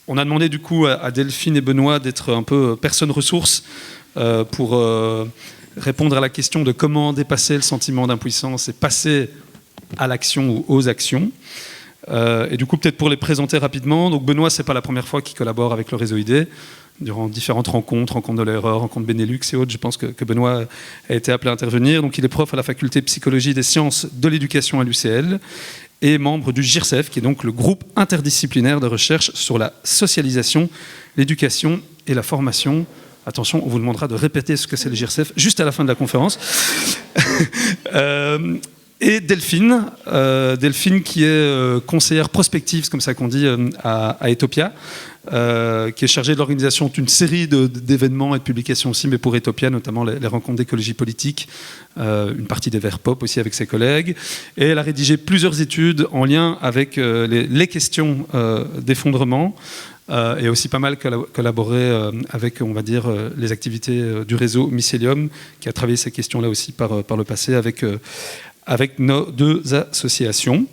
On a demandé du coup à Delphine et Benoît d'être un peu personnes ressources pour répondre à la question de comment dépasser le sentiment d'impuissance et passer à l'action ou aux actions. Et du coup, peut-être pour les présenter rapidement, donc Benoît, c'est pas la première fois qu'il collabore avec le réseau ID. Durant différentes rencontres de l'erreur, rencontres Benelux et autres, je pense que Benoît a été appelé à intervenir. Donc il est prof à la faculté de psychologie des sciences de l'éducation à l'UCL et membre du GIRCEF, qui est donc le groupe interdisciplinaire de recherche sur la socialisation, l'éducation et la formation. Attention, on vous demandera de répéter ce que c'est le GIRCEF juste à la fin de la conférence. Et Delphine qui est conseillère prospective, comme ça qu'on dit, à Etopia, qui est chargée de l'organisation d'une série d'événements et de publications aussi, mais pour Etopia, notamment les rencontres d'écologie politique, une partie des Verts Pop aussi avec ses collègues. Et elle a rédigé plusieurs études en lien avec les questions d'effondrement, et aussi pas mal collaboré avec, on va dire, les activités du réseau Mycélium, qui a travaillé ces questions-là aussi par le passé avec nos deux associations.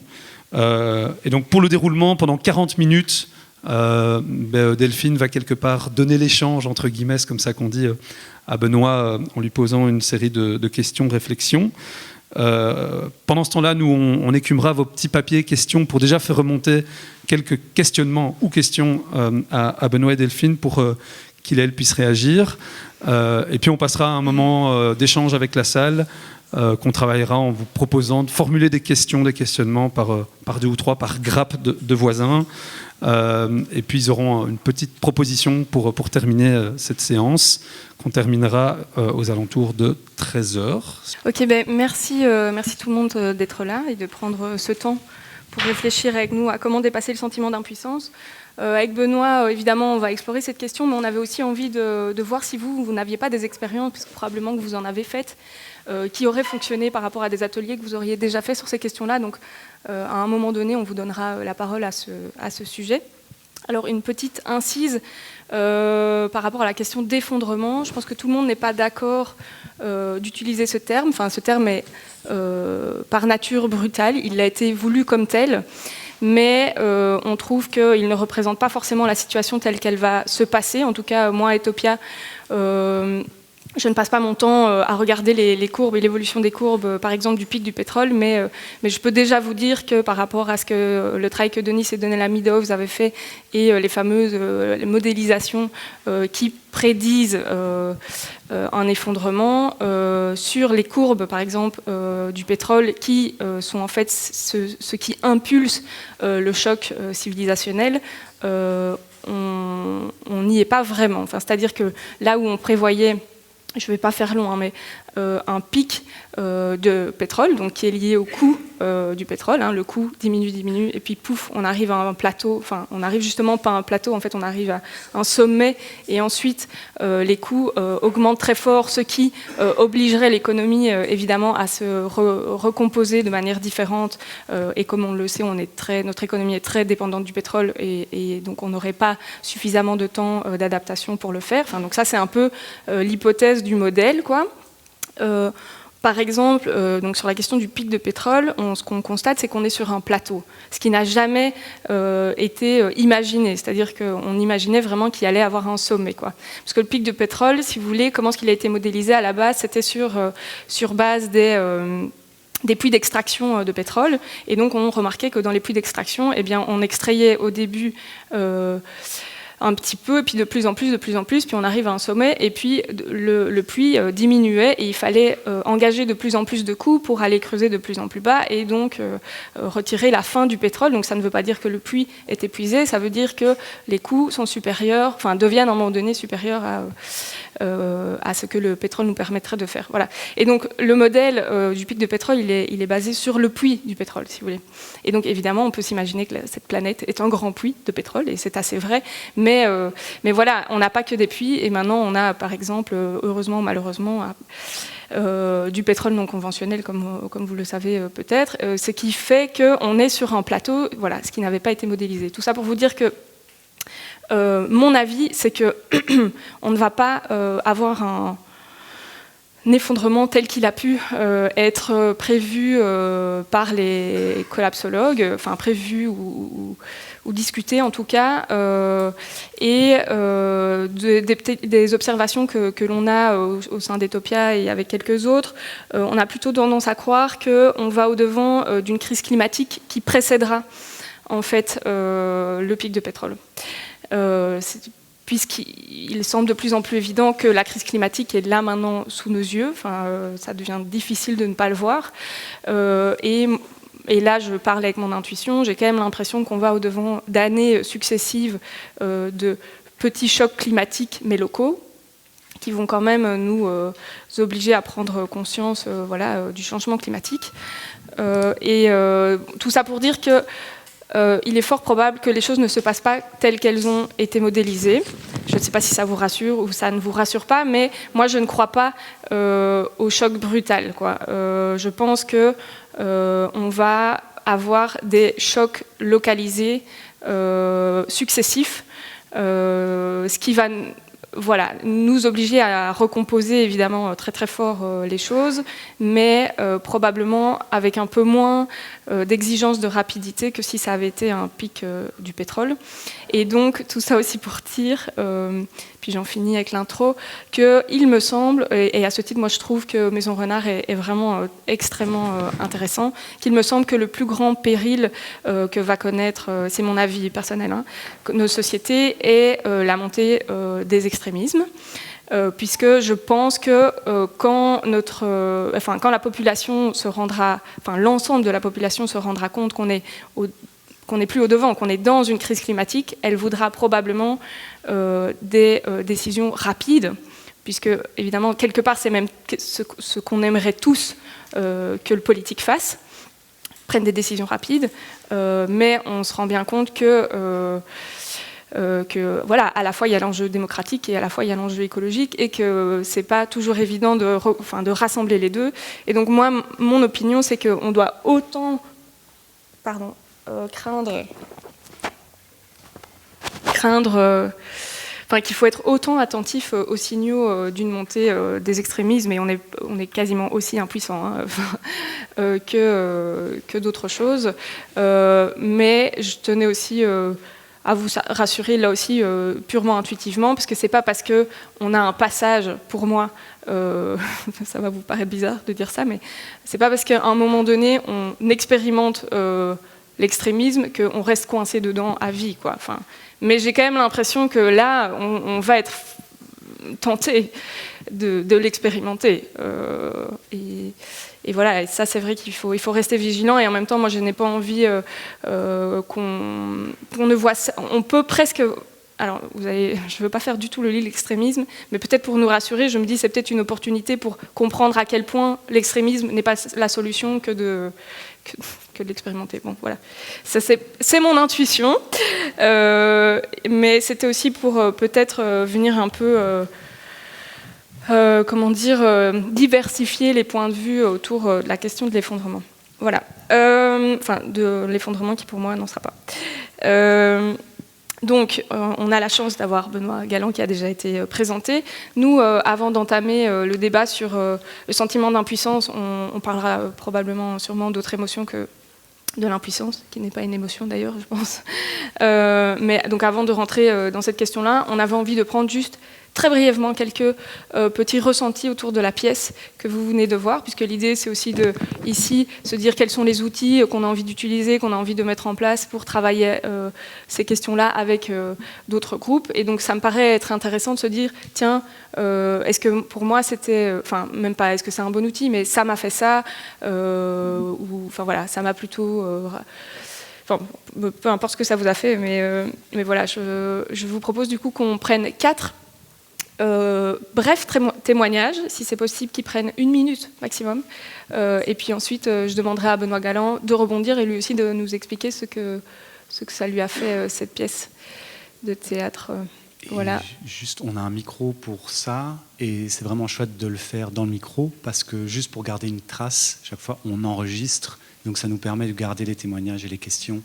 Et donc pour le déroulement, pendant 40 minutes, Delphine va quelque part donner l'échange, entre guillemets, comme ça qu'on dit, à Benoît, en lui posant une série de questions, réflexions. Pendant ce temps-là, nous, on écumera vos petits papiers questions pour déjà faire remonter quelques questionnements ou questions à Benoît et Delphine pour qu'il et elle puissent réagir. Et puis on passera un moment d'échange avec la salle, qu'on travaillera en vous proposant de formuler des questions, des questionnements par deux ou trois, par grappe de voisins. Et puis ils auront une petite proposition pour terminer cette séance, qu'on terminera aux alentours de 13h. Ok, merci tout le monde d'être là et de prendre ce temps pour réfléchir avec nous à comment dépasser le sentiment d'impuissance. Avec Benoît, évidemment, on va explorer cette question, mais on avait aussi envie de voir si vous n'aviez pas des expériences, parce que probablement que vous en avez faites, qui auraient fonctionné par rapport à des ateliers que vous auriez déjà fait sur ces questions-là. Donc, à un moment donné, on vous donnera la parole à ce sujet. Alors, une petite incise par rapport à la question d'effondrement. Je pense que tout le monde n'est pas d'accord d'utiliser ce terme. Enfin, ce terme est par nature brutal. Il a été voulu comme tel. Mais on trouve qu'il ne représente pas forcément la situation telle qu'elle va se passer. En tout cas, moi, à Etopia, je ne passe pas mon temps à regarder les courbes et l'évolution des courbes, par exemple, du pic du pétrole, mais je peux déjà vous dire que par rapport à ce que le travail que Denis et Donella Meadows avaient fait et les fameuses modélisations qui prédisent un effondrement sur les courbes, par exemple, du pétrole, qui sont en fait ce qui impulse le choc civilisationnel, on n'y est pas vraiment. Enfin, c'est-à-dire que là où on prévoyait, je ne vais pas faire long, mais un pic de pétrole, donc qui est lié au coût du pétrole. Le coût diminue, et puis pouf, on arrive à un plateau. Enfin, on arrive justement pas à un plateau, en fait, on arrive à un sommet, et ensuite les coûts augmentent très fort, ce qui obligerait l'économie, évidemment, à se recomposer de manière différente. Et comme on le sait, notre économie est très dépendante du pétrole, et donc on n'aurait pas suffisamment de temps d'adaptation pour le faire. Enfin, donc ça, c'est un peu l'hypothèse du modèle, quoi. Par exemple, donc sur la question du pic de pétrole, ce qu'on constate, c'est qu'on est sur un plateau, ce qui n'a jamais été imaginé. C'est-à-dire qu'on imaginait vraiment qu'il allait avoir un sommet, quoi. Parce que le pic de pétrole, si vous voulez, comment est-ce qu'il a été modélisé à la base? C'était sur base des puits d'extraction de pétrole. Et donc, on remarquait que dans les puits d'extraction, eh bien, on extrayait au début un petit peu, et puis de plus en plus, puis on arrive à un sommet, et puis le puits diminuait, et il fallait engager de plus en plus de coûts pour aller creuser de plus en plus bas, et donc retirer la fin du pétrole. Donc ça ne veut pas dire que le puits est épuisé, ça veut dire que les coûts sont supérieurs, enfin deviennent à un moment donné supérieurs à ce que le pétrole nous permettrait de faire. Voilà. Et donc le modèle du pic de pétrole, il est basé sur le puits du pétrole, si vous voulez. Et donc évidemment, on peut s'imaginer que cette planète est un grand puits de pétrole, et c'est assez vrai, mais voilà, on n'a pas que des puits, et maintenant on a par exemple, heureusement ou malheureusement, du pétrole non conventionnel, comme vous le savez peut-être, ce qui fait qu'on est sur un plateau, voilà, ce qui n'avait pas été modélisé. Tout ça pour vous dire que mon avis, c'est qu'on ne va pas avoir effondrement tel qu'il a pu être prévu par les collapsologues, enfin prévu ou discuté en tout cas, et des observations que l'on a au sein d'Etopia et avec quelques autres, on a plutôt tendance à croire qu'on va au-devant d'une crise climatique qui précédera en fait le pic de pétrole. Puisqu'il semble de plus en plus évident que la crise climatique est là maintenant sous nos yeux, enfin, ça devient difficile de ne pas le voir. Et là, je parle avec mon intuition, j'ai quand même l'impression qu'on va au-devant d'années successives de petits chocs climatiques mais locaux, qui vont quand même nous obliger à prendre conscience du changement climatique. Tout ça pour dire que il est fort probable que les choses ne se passent pas telles qu'elles ont été modélisées. Je ne sais pas si ça vous rassure ou ça ne vous rassure pas, mais moi je ne crois pas au choc brutal, quoi. Je pense que on va avoir des chocs localisés successifs, ce qui va nous obliger à recomposer évidemment très très fort les choses, mais probablement avec un peu moins d'exigence de rapidité que si ça avait été un pic du pétrole. Et donc tout ça aussi pour dire, puis j'en finis avec l'intro, qu'il me semble, et à ce titre moi je trouve que Maison Renard est vraiment extrêmement intéressant, qu'il me semble que le plus grand péril que va connaître, c'est mon avis personnel, hein, nos sociétés, est la montée des extrémismes. Puisque je pense que quand la population se rendra, enfin l'ensemble de la population se rendra compte qu'on n'est plus au devant, qu'on est dans une crise climatique, elle voudra probablement des décisions rapides, puisque évidemment quelque part c'est même ce qu'on aimerait tous que le politique fasse, prenne des décisions rapides, mais on se rend bien compte que voilà, à la fois il y a l'enjeu démocratique et à la fois il y a l'enjeu écologique, et que c'est pas toujours évident de rassembler les deux. Et donc moi, mon opinion, c'est qu'on doit autant craindre qu'il faut être autant attentif aux signaux d'une montée des extrémismes, et on est quasiment aussi impuissant, hein, que d'autres choses. Mais je tenais aussi à vous rassurer là aussi purement intuitivement, parce que c'est pas parce qu'on a un passage, pour moi, ça va vous paraître bizarre de dire ça, mais c'est pas parce qu'à un moment donné on expérimente l'extrémisme qu'on reste coincé dedans à vie, quoi. Enfin, mais j'ai quand même l'impression que là on va être tenté de l'expérimenter. Et voilà, et ça c'est vrai qu'il faut rester vigilant, et en même temps moi je n'ai pas envie qu'on ne voit ça. On peut presque... Alors, je ne veux pas faire du tout le lit de l'extrémisme, mais peut-être pour nous rassurer, je me dis c'est peut-être une opportunité pour comprendre à quel point l'extrémisme n'est pas la solution que de l'expérimenter. Bon, voilà. Ça, c'est mon intuition, mais c'était aussi pour peut-être venir un peu... diversifier les points de vue autour de la question de l'effondrement. Voilà. De l'effondrement qui, pour moi, n'en sera pas. Donc, on a la chance d'avoir Benoît Galland qui a déjà été présenté. Nous, avant d'entamer le débat sur le sentiment d'impuissance, on parlera probablement, sûrement d'autres émotions que de l'impuissance, qui n'est pas une émotion d'ailleurs, je pense. Mais donc, avant de rentrer dans cette question-là, on avait envie de prendre juste très brièvement quelques petits ressentis autour de la pièce que vous venez de voir, puisque l'idée c'est aussi de, ici, se dire quels sont les outils qu'on a envie d'utiliser, qu'on a envie de mettre en place pour travailler ces questions-là avec d'autres groupes. Et donc ça me paraît être intéressant de se dire, tiens, est-ce que pour moi c'était, enfin même pas est-ce que c'est un bon outil, mais ça m'a fait ça, ou enfin voilà, ça m'a plutôt... Enfin, peu importe ce que ça vous a fait, mais voilà, je vous propose du coup qu'on prenne 4 bref témoignages, si c'est possible, qui prennent 1 minute maximum. Et puis ensuite, je demanderai à Benoît Galland de rebondir et lui aussi de nous expliquer ce que ça lui a fait, cette pièce de théâtre. Voilà. Juste, on a un micro pour ça, et c'est vraiment chouette de le faire dans le micro, parce que juste pour garder une trace, chaque fois on enregistre, donc ça nous permet de garder les témoignages et les questions,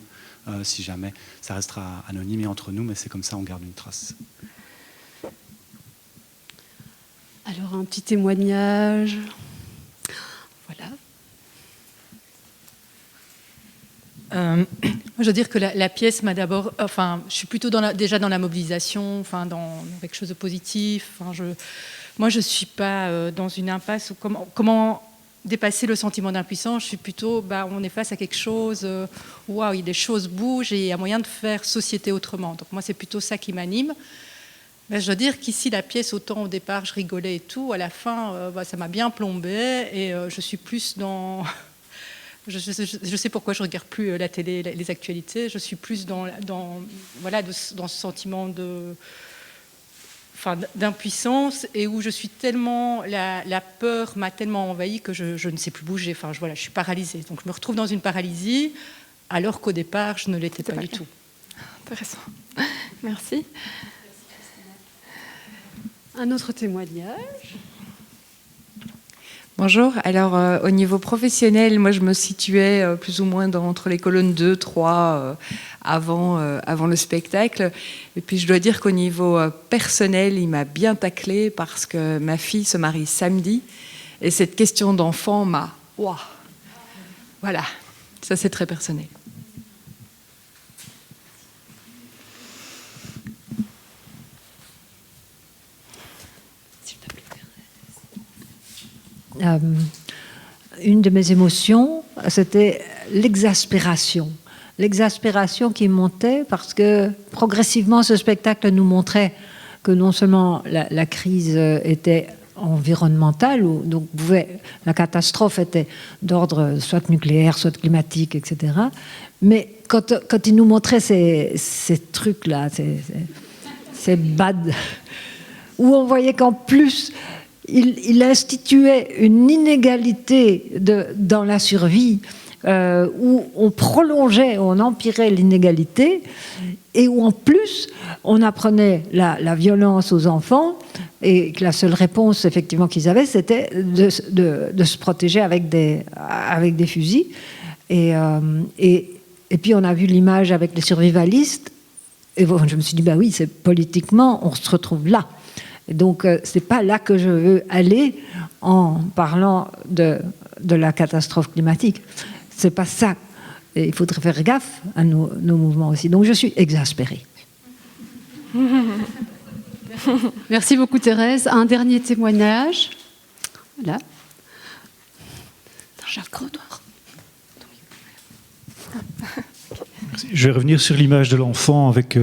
si jamais. Ça restera anonyme et entre nous, mais c'est comme ça on garde une trace. Alors, Alors, un petit témoignage. Voilà. Je veux dire que la pièce m'a d'abord... Enfin, je suis plutôt déjà dans la mobilisation, enfin, dans quelque chose de positif. Enfin, moi, je ne suis pas dans une impasse. Où comment dépasser le sentiment d'impuissance? Je suis plutôt... on est face à quelque chose... Waouh, les choses bougent et il y a moyen de faire société autrement. Donc moi, c'est plutôt ça qui m'anime. Mais je dois dire qu'ici, la pièce, autant au départ, je rigolais et tout, à la fin, ça m'a bien plombé et je suis plus dans... Je sais pourquoi je ne regarde plus la télé, les actualités. Je suis plus dans ce sentiment d'impuissance et où je suis tellement... La peur m'a tellement envahie que je ne sais plus bouger. Enfin, je suis paralysée. Donc, je me retrouve dans une paralysie alors qu'au départ, je ne l'étais pas du tout. Intéressant. Merci. Un autre témoignage. Bonjour. Alors, au niveau professionnel, moi, je me situais plus ou moins entre les colonnes 2, 3 avant le spectacle. Et puis, je dois dire qu'au niveau personnel, il m'a bien taclé parce que ma fille se marie samedi. Et cette question d'enfant m'a... Waouh. Voilà. Ça, c'est très personnel. Une de mes émotions, c'était l'exaspération. L'exaspération qui montait parce que progressivement, ce spectacle nous montrait que non seulement la crise était environnementale, donc la catastrophe était d'ordre soit nucléaire, soit climatique, etc. Mais quand il nous montrait ces trucs-là, ces bad, où on voyait qu'en plus... Il instituait une inégalité dans la survie où on prolongeait, on empirait l'inégalité et où en plus on apprenait la violence aux enfants et que la seule réponse effectivement qu'ils avaient c'était de se protéger avec des fusils et puis on a vu l'image avec les survivalistes et bon, je me suis dit oui, c'est politiquement on se retrouve là. Donc, ce n'est pas là que je veux aller en parlant de la catastrophe climatique. Ce n'est pas ça. Et il faudrait faire gaffe à nos mouvements aussi. Donc, je suis exaspérée. Merci beaucoup, Thérèse. Un dernier témoignage. Voilà. Jacques Grenoir. Je vais revenir sur l'image de l'enfant avec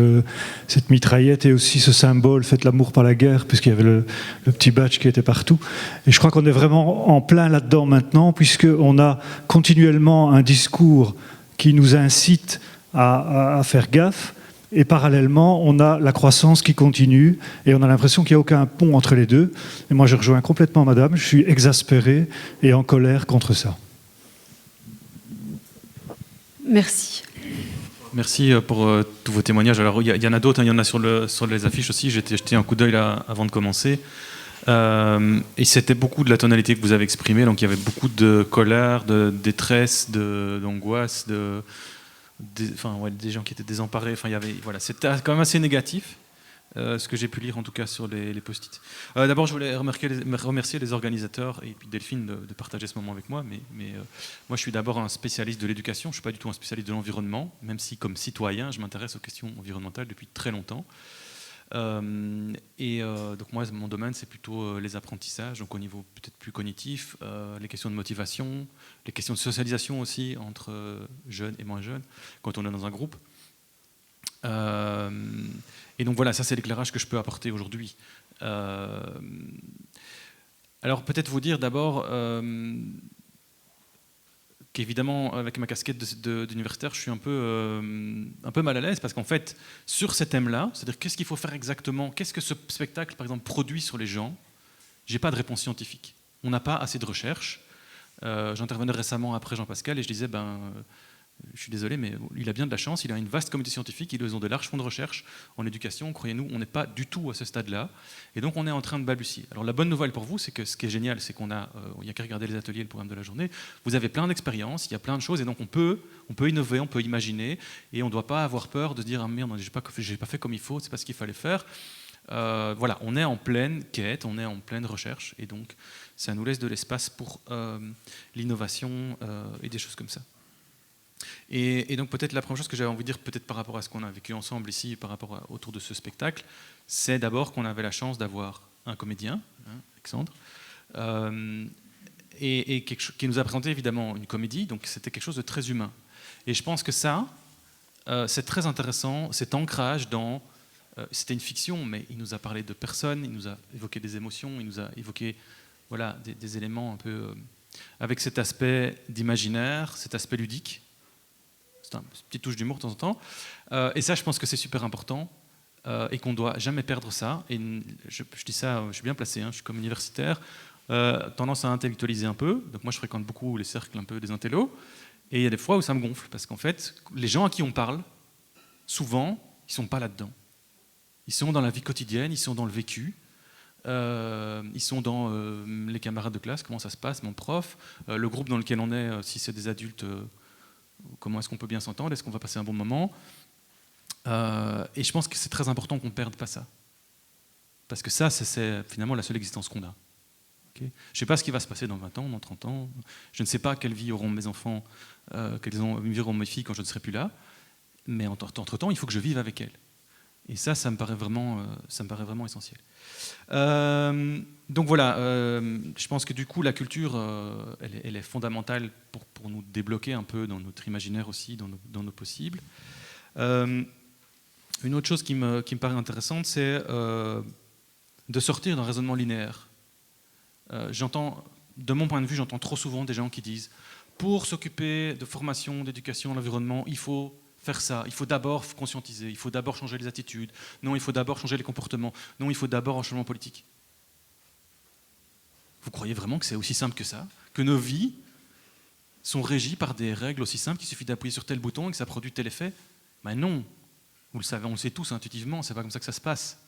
cette mitraillette et aussi ce symbole « Faites l'amour par la guerre » puisqu'il y avait le petit badge qui était partout. Et je crois qu'on est vraiment en plein là-dedans maintenant puisqu'on a continuellement un discours qui nous incite à faire gaffe et parallèlement on a la croissance qui continue et on a l'impression qu'il n'y a aucun pont entre les deux. Et moi je rejoins complètement madame, je suis exaspéré et en colère contre ça. Merci. Merci pour tous vos témoignages. Alors, il y en a d'autres, il y en a sur les affiches aussi. J'ai jeté un coup d'œil là avant de commencer. Et c'était beaucoup de la tonalité que vous avez exprimée. Donc, il y avait beaucoup de colère, de détresse, d'angoisse, des gens qui étaient désemparés. Enfin, voilà, c'était quand même assez négatif. Ce que j'ai pu lire en tout cas sur les post-it. D'abord, je voulais remercier les organisateurs et puis Delphine de partager ce moment avec moi. Mais moi, je suis d'abord un spécialiste de l'éducation. Je ne suis pas du tout un spécialiste de l'environnement, même si comme citoyen, je m'intéresse aux questions environnementales depuis très longtemps. Donc moi, mon domaine, c'est plutôt les apprentissages, donc au niveau peut-être plus cognitif, les questions de motivation, les questions de socialisation aussi entre jeunes et moins jeunes, quand on est dans un groupe. Et donc voilà, ça c'est l'éclairage que je peux apporter aujourd'hui. Alors peut-être vous dire d'abord qu'évidemment avec ma casquette d'universitaire, je suis un peu mal à l'aise parce qu'en fait sur ces thèmes-là, c'est-à-dire qu'est-ce qu'il faut faire exactement, qu'est-ce que ce spectacle par exemple produit sur les gens, j'ai pas de réponse scientifique. On n'a pas assez de recherche. J'intervenais récemment après Jean-Pascal et je disais je suis désolé, mais il a bien de la chance, il a une vaste communauté scientifique, ils ont de larges fonds de recherche en éducation, croyez-nous, on n'est pas du tout à ce stade-là, et donc on est en train de balbutier. Alors la bonne nouvelle pour vous, c'est que ce qui est génial, c'est qu'il n'y a qu'à regarder les ateliers, le programme de la journée, vous avez plein d'expériences, il y a plein de choses, et donc on peut innover, on peut imaginer, et on ne doit pas avoir peur de se dire « Ah merde, j'ai pas fait comme il faut, c'est pas ce qu'il fallait faire ». Voilà, on est en pleine quête, on est en pleine recherche, et donc ça nous laisse de l'espace pour l'innovation et des choses comme ça. Et donc peut-être la première chose que j'avais envie de dire, peut-être par rapport à ce qu'on a vécu ensemble ici, par rapport autour de ce spectacle, c'est d'abord qu'on avait la chance d'avoir un comédien, Alexandre, et qui nous a présenté évidemment une comédie, donc c'était quelque chose de très humain. Et je pense que ça, c'est très intéressant, cet ancrage dans... c'était une fiction, mais il nous a parlé de personnes, il nous a évoqué des émotions, il nous a évoqué voilà, des éléments un peu... avec cet aspect d'imaginaire, cet aspect ludique. C'est une petite touche d'humour de temps en temps. Et ça, je pense que c'est super important et qu'on ne doit jamais perdre ça. Et je dis ça, je suis bien placé, hein, je suis comme universitaire, tendance à intellectualiser un peu. Donc moi, je fréquente beaucoup les cercles un peu des intellos. Et il y a des fois où ça me gonfle, parce qu'en fait, les gens à qui on parle, souvent, ils ne sont pas là-dedans. Ils sont dans la vie quotidienne, ils sont dans le vécu. Ils sont dans les camarades de classe, comment ça se passe, mon prof, le groupe dans lequel on est, si c'est des adultes, comment est-ce qu'on peut bien s'entendre, est-ce qu'on va passer un bon moment. Et je pense que c'est très important qu'on ne perde pas ça. Parce que ça, c'est finalement la seule existence qu'on a. Okay. Je ne sais pas ce qui va se passer dans 20 ans, dans 30 ans. Je ne sais pas quelle vie auront mes enfants, quelle vie auront mes filles quand je ne serai plus là. Mais entre-temps, il faut que je vive avec elles. Et ça me paraît vraiment essentiel. Donc voilà, je pense que du coup, la culture, elle est fondamentale pour nous débloquer un peu dans notre imaginaire aussi, dans nos possibles. Une autre chose qui me paraît intéressante, c'est de sortir d'un raisonnement linéaire. De mon point de vue, j'entends trop souvent des gens qui disent « Pour s'occuper de formation, d'éducation, l'environnement, il faut faire ça, il faut d'abord conscientiser, il faut d'abord changer les attitudes, non, il faut d'abord changer les comportements, non, il faut d'abord un changement politique. » Vous croyez vraiment que c'est aussi simple que ça? Que nos vies sont régies par des règles aussi simples qu'il suffit d'appuyer sur tel bouton et que ça produit tel effet? Ben non, vous le savez, on le sait tous intuitivement, c'est pas comme ça que ça se passe.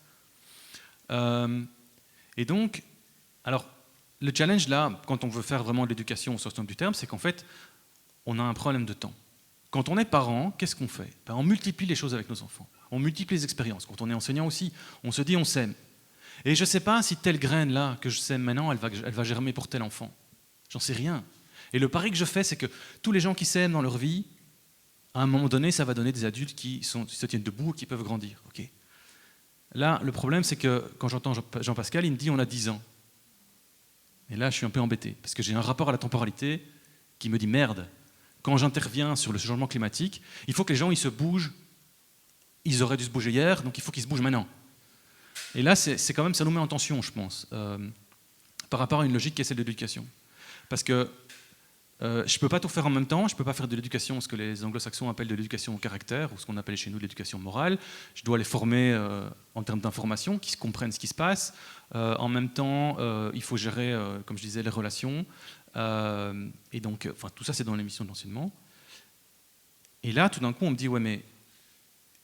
Et donc, alors, le challenge là, quand on veut faire vraiment de l'éducation au sens noble du terme, c'est qu'en fait, on a un problème de temps. Quand on est parent, qu'est-ce qu'on fait? Ben, on multiplie les choses avec nos enfants. On multiplie les expériences. Quand on est enseignant aussi, on se dit on sème. Et je ne sais pas si telle graine là que je sème maintenant, elle va germer pour tel enfant. J'en sais rien. Et le pari que je fais, c'est que tous les gens qui sèment dans leur vie, à un moment donné, ça va donner des adultes qui se tiennent debout et qui peuvent grandir. Okay. Là, le problème, c'est que quand j'entends Jean-Pascal, il me dit on a 10 ans. Et là, je suis un peu embêté, parce que j'ai un rapport à la temporalité qui me dit merde. Quand j'interviens sur le changement climatique, il faut que les gens ils se bougent. Ils auraient dû se bouger hier, donc il faut qu'ils se bougent maintenant. Et là, c'est quand même, ça nous met en tension, je pense, par rapport à une logique qui est celle de l'éducation. Parce que je ne peux pas tout faire en même temps, je ne peux pas faire de l'éducation, ce que les anglo-saxons appellent de l'éducation au caractère, ou ce qu'on appelle chez nous de l'éducation morale. Je dois les former en termes d'information, qu'ils comprennent ce qui se passe. En même temps, il faut gérer, comme je disais, les relations. Et donc, tout ça, c'est dans l'émission de l'enseignement. Et là, tout d'un coup, on me dit, ouais, mais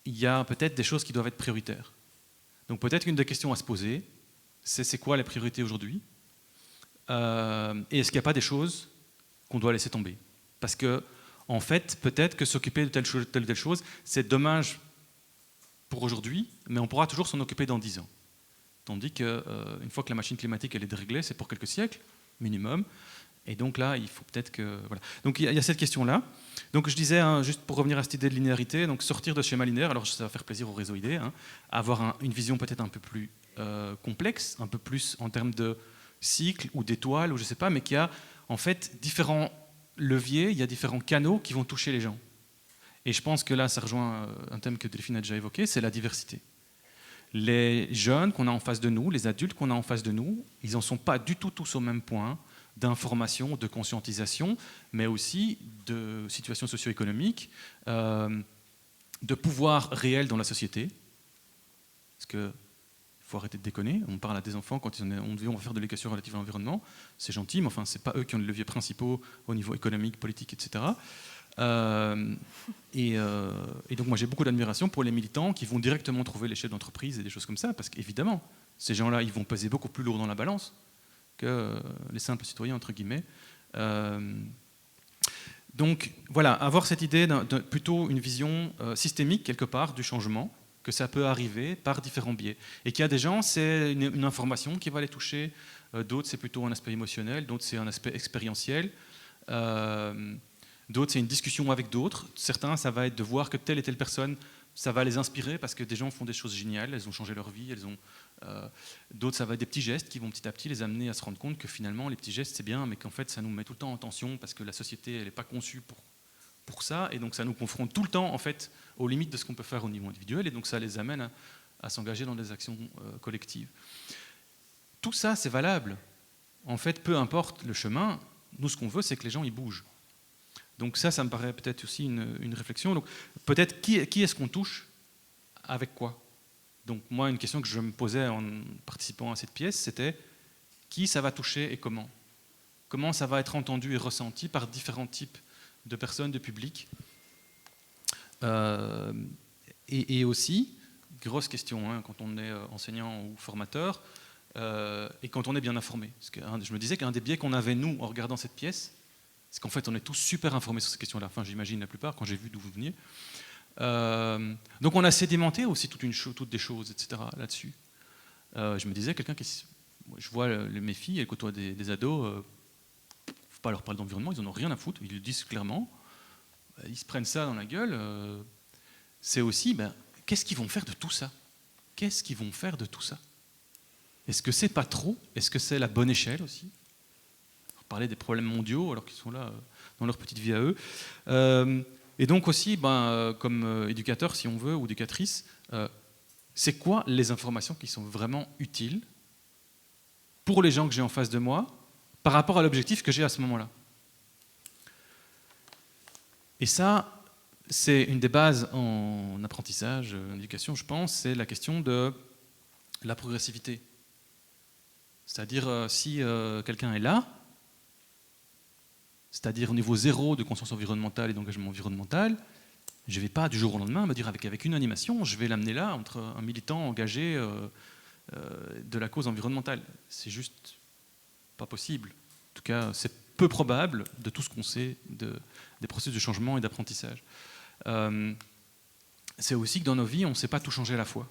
il y a peut-être des choses qui doivent être prioritaires. Donc peut-être qu'une des questions à se poser, c'est quoi les priorités aujourd'hui? Et est-ce qu'il n'y a pas des choses qu'on doit laisser tomber? Parce que, en fait, peut-être que s'occuper de telle ou telle chose, c'est dommage pour aujourd'hui, mais on pourra toujours s'en occuper dans 10 ans. Tandis qu'une fois que la machine climatique elle est déréglée, c'est pour quelques siècles, minimum. Et donc là, il faut peut-être que... Voilà. Donc il y a cette question-là. Donc je disais, hein, juste pour revenir à cette idée de linéarité, donc sortir de ce schéma linéaire, alors ça va faire plaisir aux réseauidés, hein, avoir une vision peut-être un peu plus complexe, un peu plus en termes de cycle ou d'étoiles, ou je ne sais pas, mais qui a en fait différents leviers, il y a différents canaux qui vont toucher les gens. Et je pense que là, ça rejoint un thème que Delphine a déjà évoqué, c'est la diversité. Les jeunes qu'on a en face de nous, les adultes qu'on a en face de nous, ils n'en sont pas du tout tous au même point d'information, de conscientisation, mais aussi de situation socio-économique, de pouvoir réel dans la société. Parce qu'il faut arrêter de déconner, on parle à des enfants quand on va faire de l'éducation relative à l'environnement, c'est gentil, mais enfin, ce n'est pas eux qui ont les leviers principaux au niveau économique, politique, etc. Et donc moi j'ai beaucoup d'admiration pour les militants qui vont directement trouver les chefs d'entreprise et des choses comme ça, parce qu'évidemment, ces gens-là, ils vont peser beaucoup plus lourd dans la balance que les simples citoyens, entre guillemets. Donc voilà, avoir cette idée plutôt une vision systémique, quelque part, du changement, que ça peut arriver par différents biais. Et qu'il y a des gens, c'est une information qui va les toucher, d'autres c'est plutôt un aspect émotionnel, d'autres c'est un aspect expérientiel, d'autres c'est une discussion avec d'autres, certains ça va être de voir que telle et telle personne, ça va les inspirer parce que des gens font des choses géniales, elles ont changé leur vie, d'autres ça va être des petits gestes qui vont petit à petit les amener à se rendre compte que finalement les petits gestes c'est bien, mais qu'en fait ça nous met tout le temps en tension parce que la société elle n'est pas conçue pour ça, et donc ça nous confronte tout le temps en fait aux limites de ce qu'on peut faire au niveau individuel, et donc ça les amène à s'engager dans des actions collectives. Tout ça c'est valable. En fait, peu importe le chemin, nous ce qu'on veut c'est que les gens ils bougent. Donc ça me paraît peut-être aussi une réflexion. Donc peut-être qui est-ce qu'on touche avec quoi? Donc moi une question que je me posais en participant à cette pièce, c'était qui ça va toucher et comment? Comment ça va être entendu et ressenti par différents types de personnes, de publics. Et aussi, grosse question, hein, quand on est enseignant ou formateur, et quand on est bien informé. Parce que, je me disais qu'un des biais qu'on avait, nous, en regardant cette pièce, c'est qu'en fait, on est tous super informés sur ces questions-là. Enfin, j'imagine la plupart, quand j'ai vu d'où vous veniez. Donc, on a sédimenté aussi toutes des choses, etc., là-dessus. Je me disais, je vois mes filles, elles côtoient des ados, pas leur parler d'environnement, ils en ont rien à foutre, ils le disent clairement, ils se prennent ça dans la gueule. C'est aussi, qu'est-ce qu'ils vont faire de tout ça? Qu'est-ce qu'ils vont faire de tout ça? Est-ce que c'est pas trop? Est-ce que c'est la bonne échelle aussi? On parlait des problèmes mondiaux alors qu'ils sont là dans leur petite vie à eux. Et donc aussi, comme éducateur, si on veut, ou éducatrice, c'est quoi les informations qui sont vraiment utiles pour les gens que j'ai en face de moi, par rapport à l'objectif que j'ai à ce moment-là. Et ça, c'est une des bases en apprentissage, en éducation, je pense, c'est la question de la progressivité. C'est-à-dire, si quelqu'un est là, c'est-à-dire au niveau zéro de conscience environnementale et d'engagement environnemental, je ne vais pas du jour au lendemain me dire avec une animation, je vais l'amener là entre un militant engagé de la cause environnementale. C'est juste pas possible. En tout cas, c'est peu probable de tout ce qu'on sait des processus de changement et d'apprentissage. C'est aussi que dans nos vies, on ne sait pas tout changer à la fois.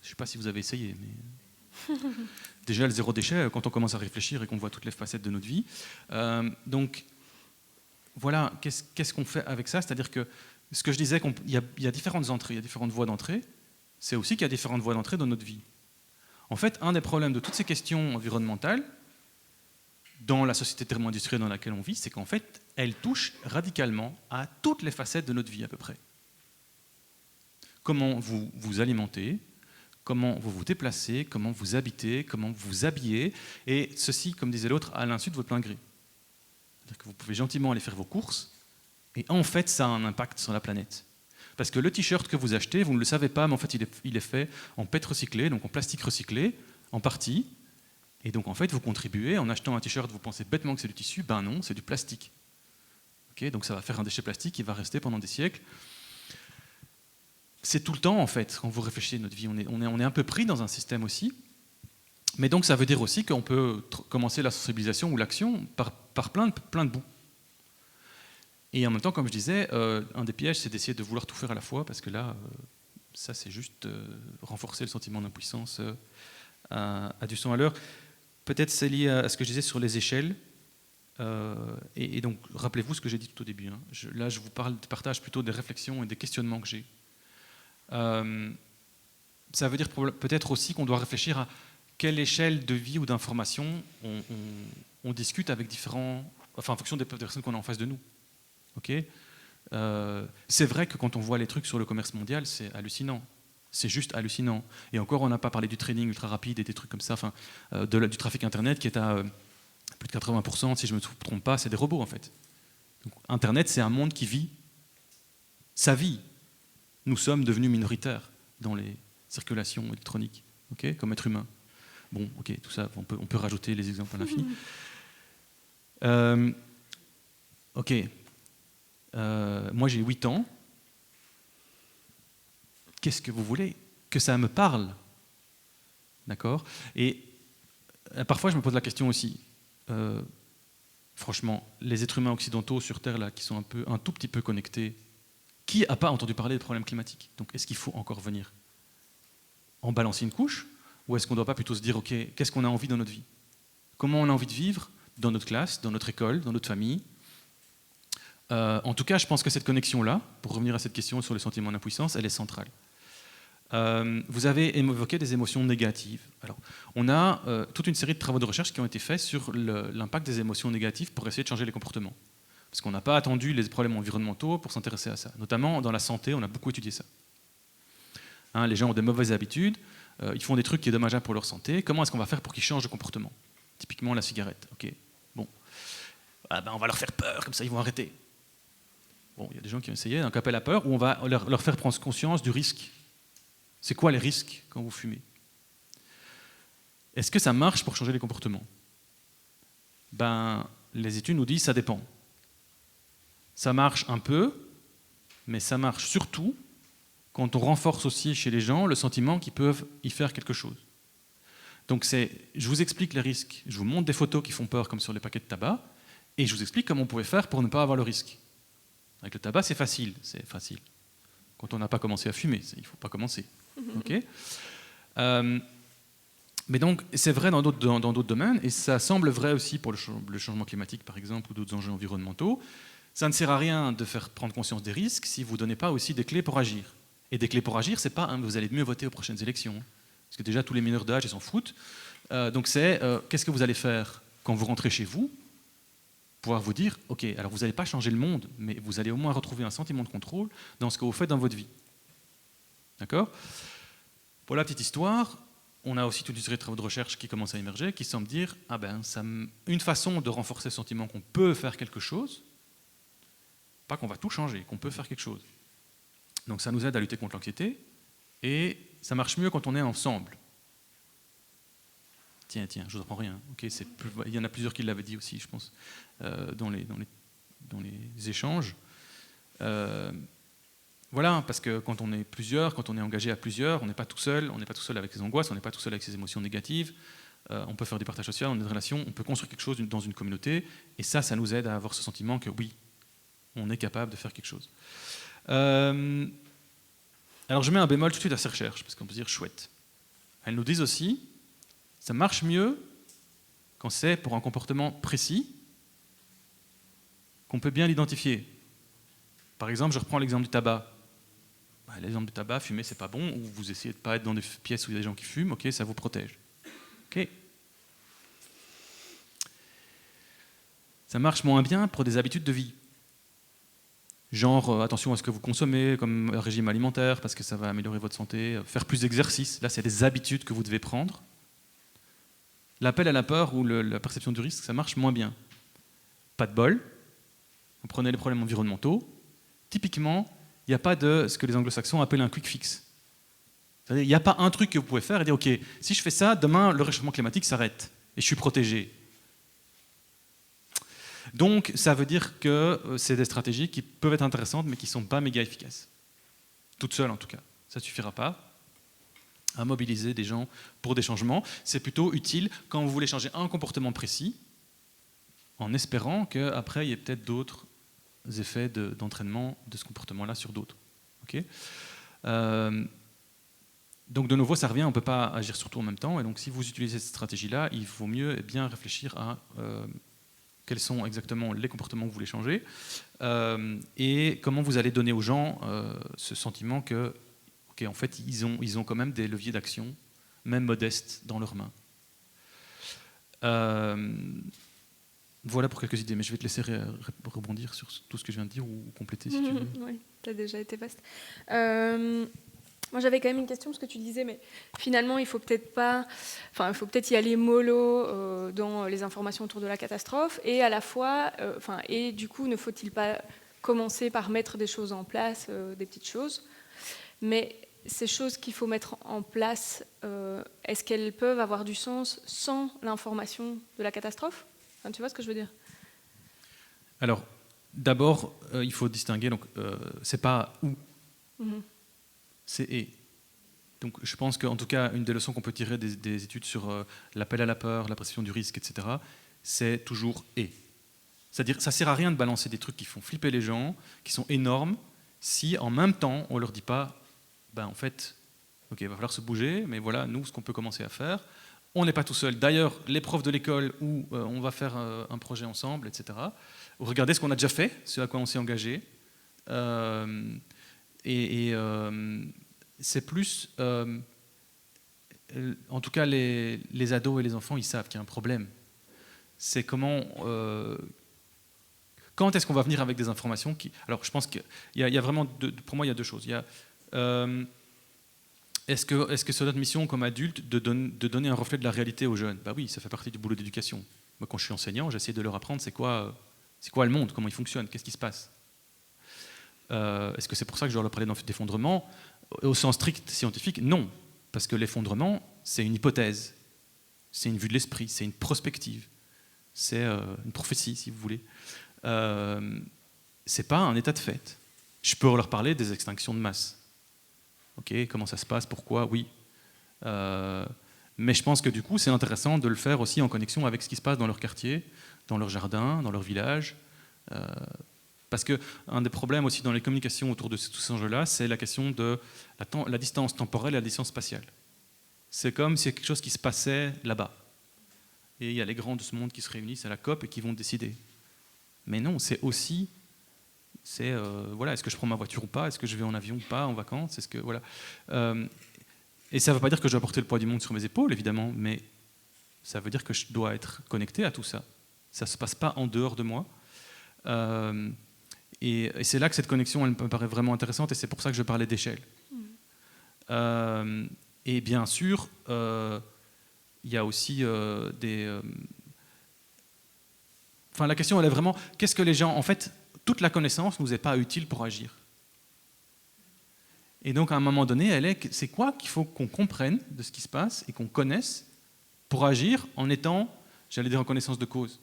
Je ne sais pas si vous avez essayé, mais déjà le zéro déchet, quand on commence à réfléchir et qu'on voit toutes les facettes de notre vie. Donc voilà, qu'est-ce qu'on fait avec ça? C'est-à-dire que ce que je disais, il y a différentes entrées, il y a différentes voies d'entrée, c'est aussi qu'il y a différentes voies d'entrée dans notre vie. En fait, un des problèmes de toutes ces questions environnementales, dans la société thermo-industrielle dans laquelle on vit, c'est qu'en fait, elles touchent radicalement à toutes les facettes de notre vie à peu près. Comment vous vous alimentez, comment vous vous déplacez, comment vous habitez, comment vous vous habillez, et ceci, comme disait l'autre, à l'insu de votre plein gré. C'est-à-dire que vous pouvez gentiment aller faire vos courses, et en fait, ça a un impact sur la planète. Parce que le t-shirt que vous achetez, vous ne le savez pas, mais en fait, il est fait en PET recyclé, donc en plastique recyclé, en partie. Et donc, en fait, vous contribuez. En achetant un t-shirt, vous pensez bêtement que c'est du tissu. Ben non, c'est du plastique. Okay, donc, ça va faire un déchet plastique qui va rester pendant des siècles. C'est tout le temps, en fait, quand vous réfléchissez à notre vie. On est un peu pris dans un système aussi. Mais donc, ça veut dire aussi qu'on peut commencer la sensibilisation ou l'action par plein de bouts. Et en même temps, comme je disais, un des pièges, c'est d'essayer de vouloir tout faire à la fois, parce que là, ça, c'est juste renforcer le sentiment d'impuissance à du son à l'heure. Peut-être c'est lié à ce que je disais sur les échelles. Et donc, rappelez-vous ce que j'ai dit tout au début. Hein. Là, je vous partage plutôt des réflexions et des questionnements que j'ai. Ça veut dire peut-être aussi qu'on doit réfléchir à quelle échelle de vie ou d'information on discute avec différents... Enfin, en fonction des personnes qu'on a en face de nous. Okay, c'est vrai que quand on voit les trucs sur le commerce mondial, c'est hallucinant. C'est juste hallucinant. Et encore, on n'a pas parlé du trading ultra rapide et des trucs comme ça, enfin, du trafic Internet qui est à plus de 80%, si je ne me trompe pas, c'est des robots en fait. Donc, Internet, c'est un monde qui vit sa vie. Nous sommes devenus minoritaires dans les circulations électroniques, okay, comme êtres humains. Bon, ok, tout ça, on peut rajouter les exemples à l'infini. Ok. Moi j'ai 8 ans, qu'est-ce que vous voulez? Que ça me parle. D'accord? Et parfois je me pose la question aussi, franchement, les êtres humains occidentaux sur Terre, là, qui sont un tout petit peu connectés Qui n'a pas entendu parler des problèmes climatiques? Donc est-ce qu'il faut encore venir en balancer une couche? Ou est-ce qu'on ne doit pas plutôt se dire, ok, qu'est-ce qu'on a envie dans notre vie? Comment on a envie de vivre dans notre classe, dans notre école, dans notre famille? En tout cas, je pense que cette connexion-là, pour revenir à cette question sur le sentiment d'impuissance, elle est centrale. Vous avez évoqué des émotions négatives. Alors, on a toute une série de travaux de recherche qui ont été faits sur l'impact des émotions négatives pour essayer de changer les comportements. Parce qu'on n'a pas attendu les problèmes environnementaux pour s'intéresser à ça. Notamment dans la santé, on a beaucoup étudié ça. Hein, les gens ont des mauvaises habitudes, ils font des trucs qui sont dommageables pour leur santé. Comment est-ce qu'on va faire pour qu'ils changent de comportement? Typiquement la cigarette. Ok, bon, on va leur faire peur, comme ça ils vont arrêter. Bon, il y a des gens qui ont essayé, donc appel à peur, où on va leur faire prendre conscience du risque. C'est quoi les risques quand vous fumez? Est-ce que ça marche pour changer les comportements? Les études nous disent ça dépend. Ça marche un peu, mais ça marche surtout quand on renforce aussi chez les gens le sentiment qu'ils peuvent y faire quelque chose. Donc je vous explique les risques, je vous montre des photos qui font peur comme sur les paquets de tabac, et je vous explique comment on pouvait faire pour ne pas avoir le risque. Avec le tabac, c'est facile. Quand on n'a pas commencé à fumer, il ne faut pas commencer. Okay, mais donc, c'est vrai dans d'autres domaines, et ça semble vrai aussi pour le changement climatique, par exemple, ou d'autres enjeux environnementaux. Ça ne sert à rien de faire prendre conscience des risques si vous ne donnez pas aussi des clés pour agir. Et des clés pour agir, c'est pas vous allez mieux voter aux prochaines élections. Parce que déjà, tous les mineurs d'âge, ils s'en foutent. Donc c'est qu'est-ce que vous allez faire quand vous rentrez chez vous? Pouvoir vous dire, ok, alors vous n'allez pas changer le monde, mais vous allez au moins retrouver un sentiment de contrôle dans ce que vous faites dans votre vie. D'accord? Pour la petite histoire, on a aussi toute une série de travaux de recherche qui commencent à émerger, qui semblent dire, une façon de renforcer le sentiment qu'on peut faire quelque chose, pas qu'on va tout changer, qu'on peut faire quelque chose. Donc ça nous aide à lutter contre l'anxiété, et ça marche mieux quand on est ensemble. Tiens, je vous apprends rien. Okay, il y en a plusieurs qui l'avaient dit aussi, je pense, dans les échanges. Voilà, parce que quand on est plusieurs, quand on est engagé à plusieurs, on n'est pas tout seul avec ses angoisses, on n'est pas tout seul avec ses émotions négatives, on peut faire du partage social, on a des relations, on peut construire quelque chose dans une communauté, et ça nous aide à avoir ce sentiment que oui, on est capable de faire quelque chose. Alors je mets un bémol tout de suite à ces recherches, parce qu'on peut se dire chouette. Elles nous disent aussi, ça marche mieux quand c'est pour un comportement précis, qu'on peut bien l'identifier. Par exemple, je reprends l'exemple du tabac. L'exemple du tabac, fumer c'est pas bon, ou vous essayez de ne pas être dans des pièces où il y a des gens qui fument, ok, ça vous protège. Ok. Ça marche moins bien pour des habitudes de vie. Genre, attention à ce que vous consommez comme régime alimentaire, parce que ça va améliorer votre santé, faire plus d'exercice, là c'est des habitudes que vous devez prendre. L'appel à la peur ou la perception du risque, ça marche moins bien. Pas de bol, vous prenez les problèmes environnementaux, typiquement, il n'y a pas de ce que les anglo-saxons appellent un quick fix. C'est-à-dire, il n'y a pas un truc que vous pouvez faire et dire, ok, si je fais ça, demain le réchauffement climatique s'arrête et je suis protégé. Donc ça veut dire que c'est des stratégies qui peuvent être intéressantes mais qui ne sont pas méga efficaces. Toutes seules en tout cas. Ça ne suffira pas à mobiliser des gens pour des changements. C'est plutôt utile quand vous voulez changer un comportement précis en espérant qu'après il y ait peut-être d'autres effets d'entraînement de ce comportement-là sur d'autres. Okay, donc de nouveau, ça revient, on ne peut pas agir sur tout en même temps, et donc si vous utilisez cette stratégie-là, il vaut mieux bien réfléchir à quels sont exactement les comportements que vous voulez changer, et comment vous allez donner aux gens ce sentiment que, en fait, ils ont quand même des leviers d'action, même modestes, dans leurs mains. Voilà pour quelques idées, mais je vais te laisser rebondir sur tout ce que je viens de dire ou compléter si tu veux. Oui, tu as déjà été vaste. Moi, j'avais quand même une question, parce que tu disais, mais finalement, il faut peut-être y aller mollo dans les informations autour de la catastrophe, et à la fois, et du coup, ne faut-il pas commencer par mettre des choses en place, des petites choses, mais ces choses qu'il faut mettre en place, est-ce qu'elles peuvent avoir du sens sans l'information de la catastrophe ? Enfin, tu vois ce que je veux dire ? Alors, d'abord, il faut distinguer, donc, c'est pas où. C'est et. Donc je pense qu'en tout cas, une des leçons qu'on peut tirer des études sur l'appel à la peur, la perception du risque, etc., c'est toujours et. C'est-à-dire ça ne sert à rien de balancer des trucs qui font flipper les gens, qui sont énormes, si en même temps on leur dit pas, en fait, ok, il va falloir se bouger, mais voilà, nous, ce qu'on peut commencer à faire. On n'est pas tout seul. D'ailleurs, les profs de l'école où on va faire un projet ensemble, etc. Regardez ce qu'on a déjà fait, ce à quoi on s'est engagé. C'est plus, en tout cas, les ados et les enfants, ils savent qu'il y a un problème. C'est comment, quand est-ce qu'on va venir avec des informations qui... Alors, je pense qu'il y a vraiment, pour moi, il y a deux choses. Il y a, est-ce que c'est notre mission comme adulte de donner un reflet de la réalité aux jeunes ? Oui, ça fait partie du boulot d'éducation. Moi, quand je suis enseignant, j'essaie de leur apprendre c'est quoi le monde, comment il fonctionne, qu'est-ce qui se passe. Est-ce que c'est pour ça que je dois leur parler d'effondrement ? Au sens strict scientifique, non. Parce que l'effondrement, c'est une hypothèse. C'est une vue de l'esprit, c'est une prospective. C'est une prophétie, si vous voulez. C'est pas un état de fait. Je peux leur parler des extinctions de masse. Ok, comment ça se passe, pourquoi, oui. Mais je pense que du coup, c'est intéressant de le faire aussi en connexion avec ce qui se passe dans leur quartier, dans leur jardin, dans leur village. Parce qu'un des problèmes aussi dans les communications autour de tous ces enjeux-là, c'est la question de la distance temporelle et la distance spatiale. C'est comme s'il y a quelque chose qui se passait là-bas. Et il y a les grands de ce monde qui se réunissent à la COP et qui vont décider. Mais non, c'est aussi... voilà, est-ce que je prends ma voiture ou pas ? Est-ce que je vais en avion ou pas, en vacances ? Est-ce que, voilà. Et ça ne veut pas dire que je dois porter le poids du monde sur mes épaules, évidemment, mais ça veut dire que je dois être connecté à tout ça. Ça ne se passe pas en dehors de moi. Et c'est là que cette connexion, elle me paraît vraiment intéressante, et c'est pour ça que je parlais d'échelle. Et bien sûr, il y a aussi des... Enfin, la question, elle est vraiment, qu'est-ce que les gens... En fait, toute la connaissance ne nous est pas utile pour agir. Et donc, à un moment donné, c'est quoi qu'il faut qu'on comprenne de ce qui se passe et qu'on connaisse pour agir en étant, j'allais dire, en connaissance de cause.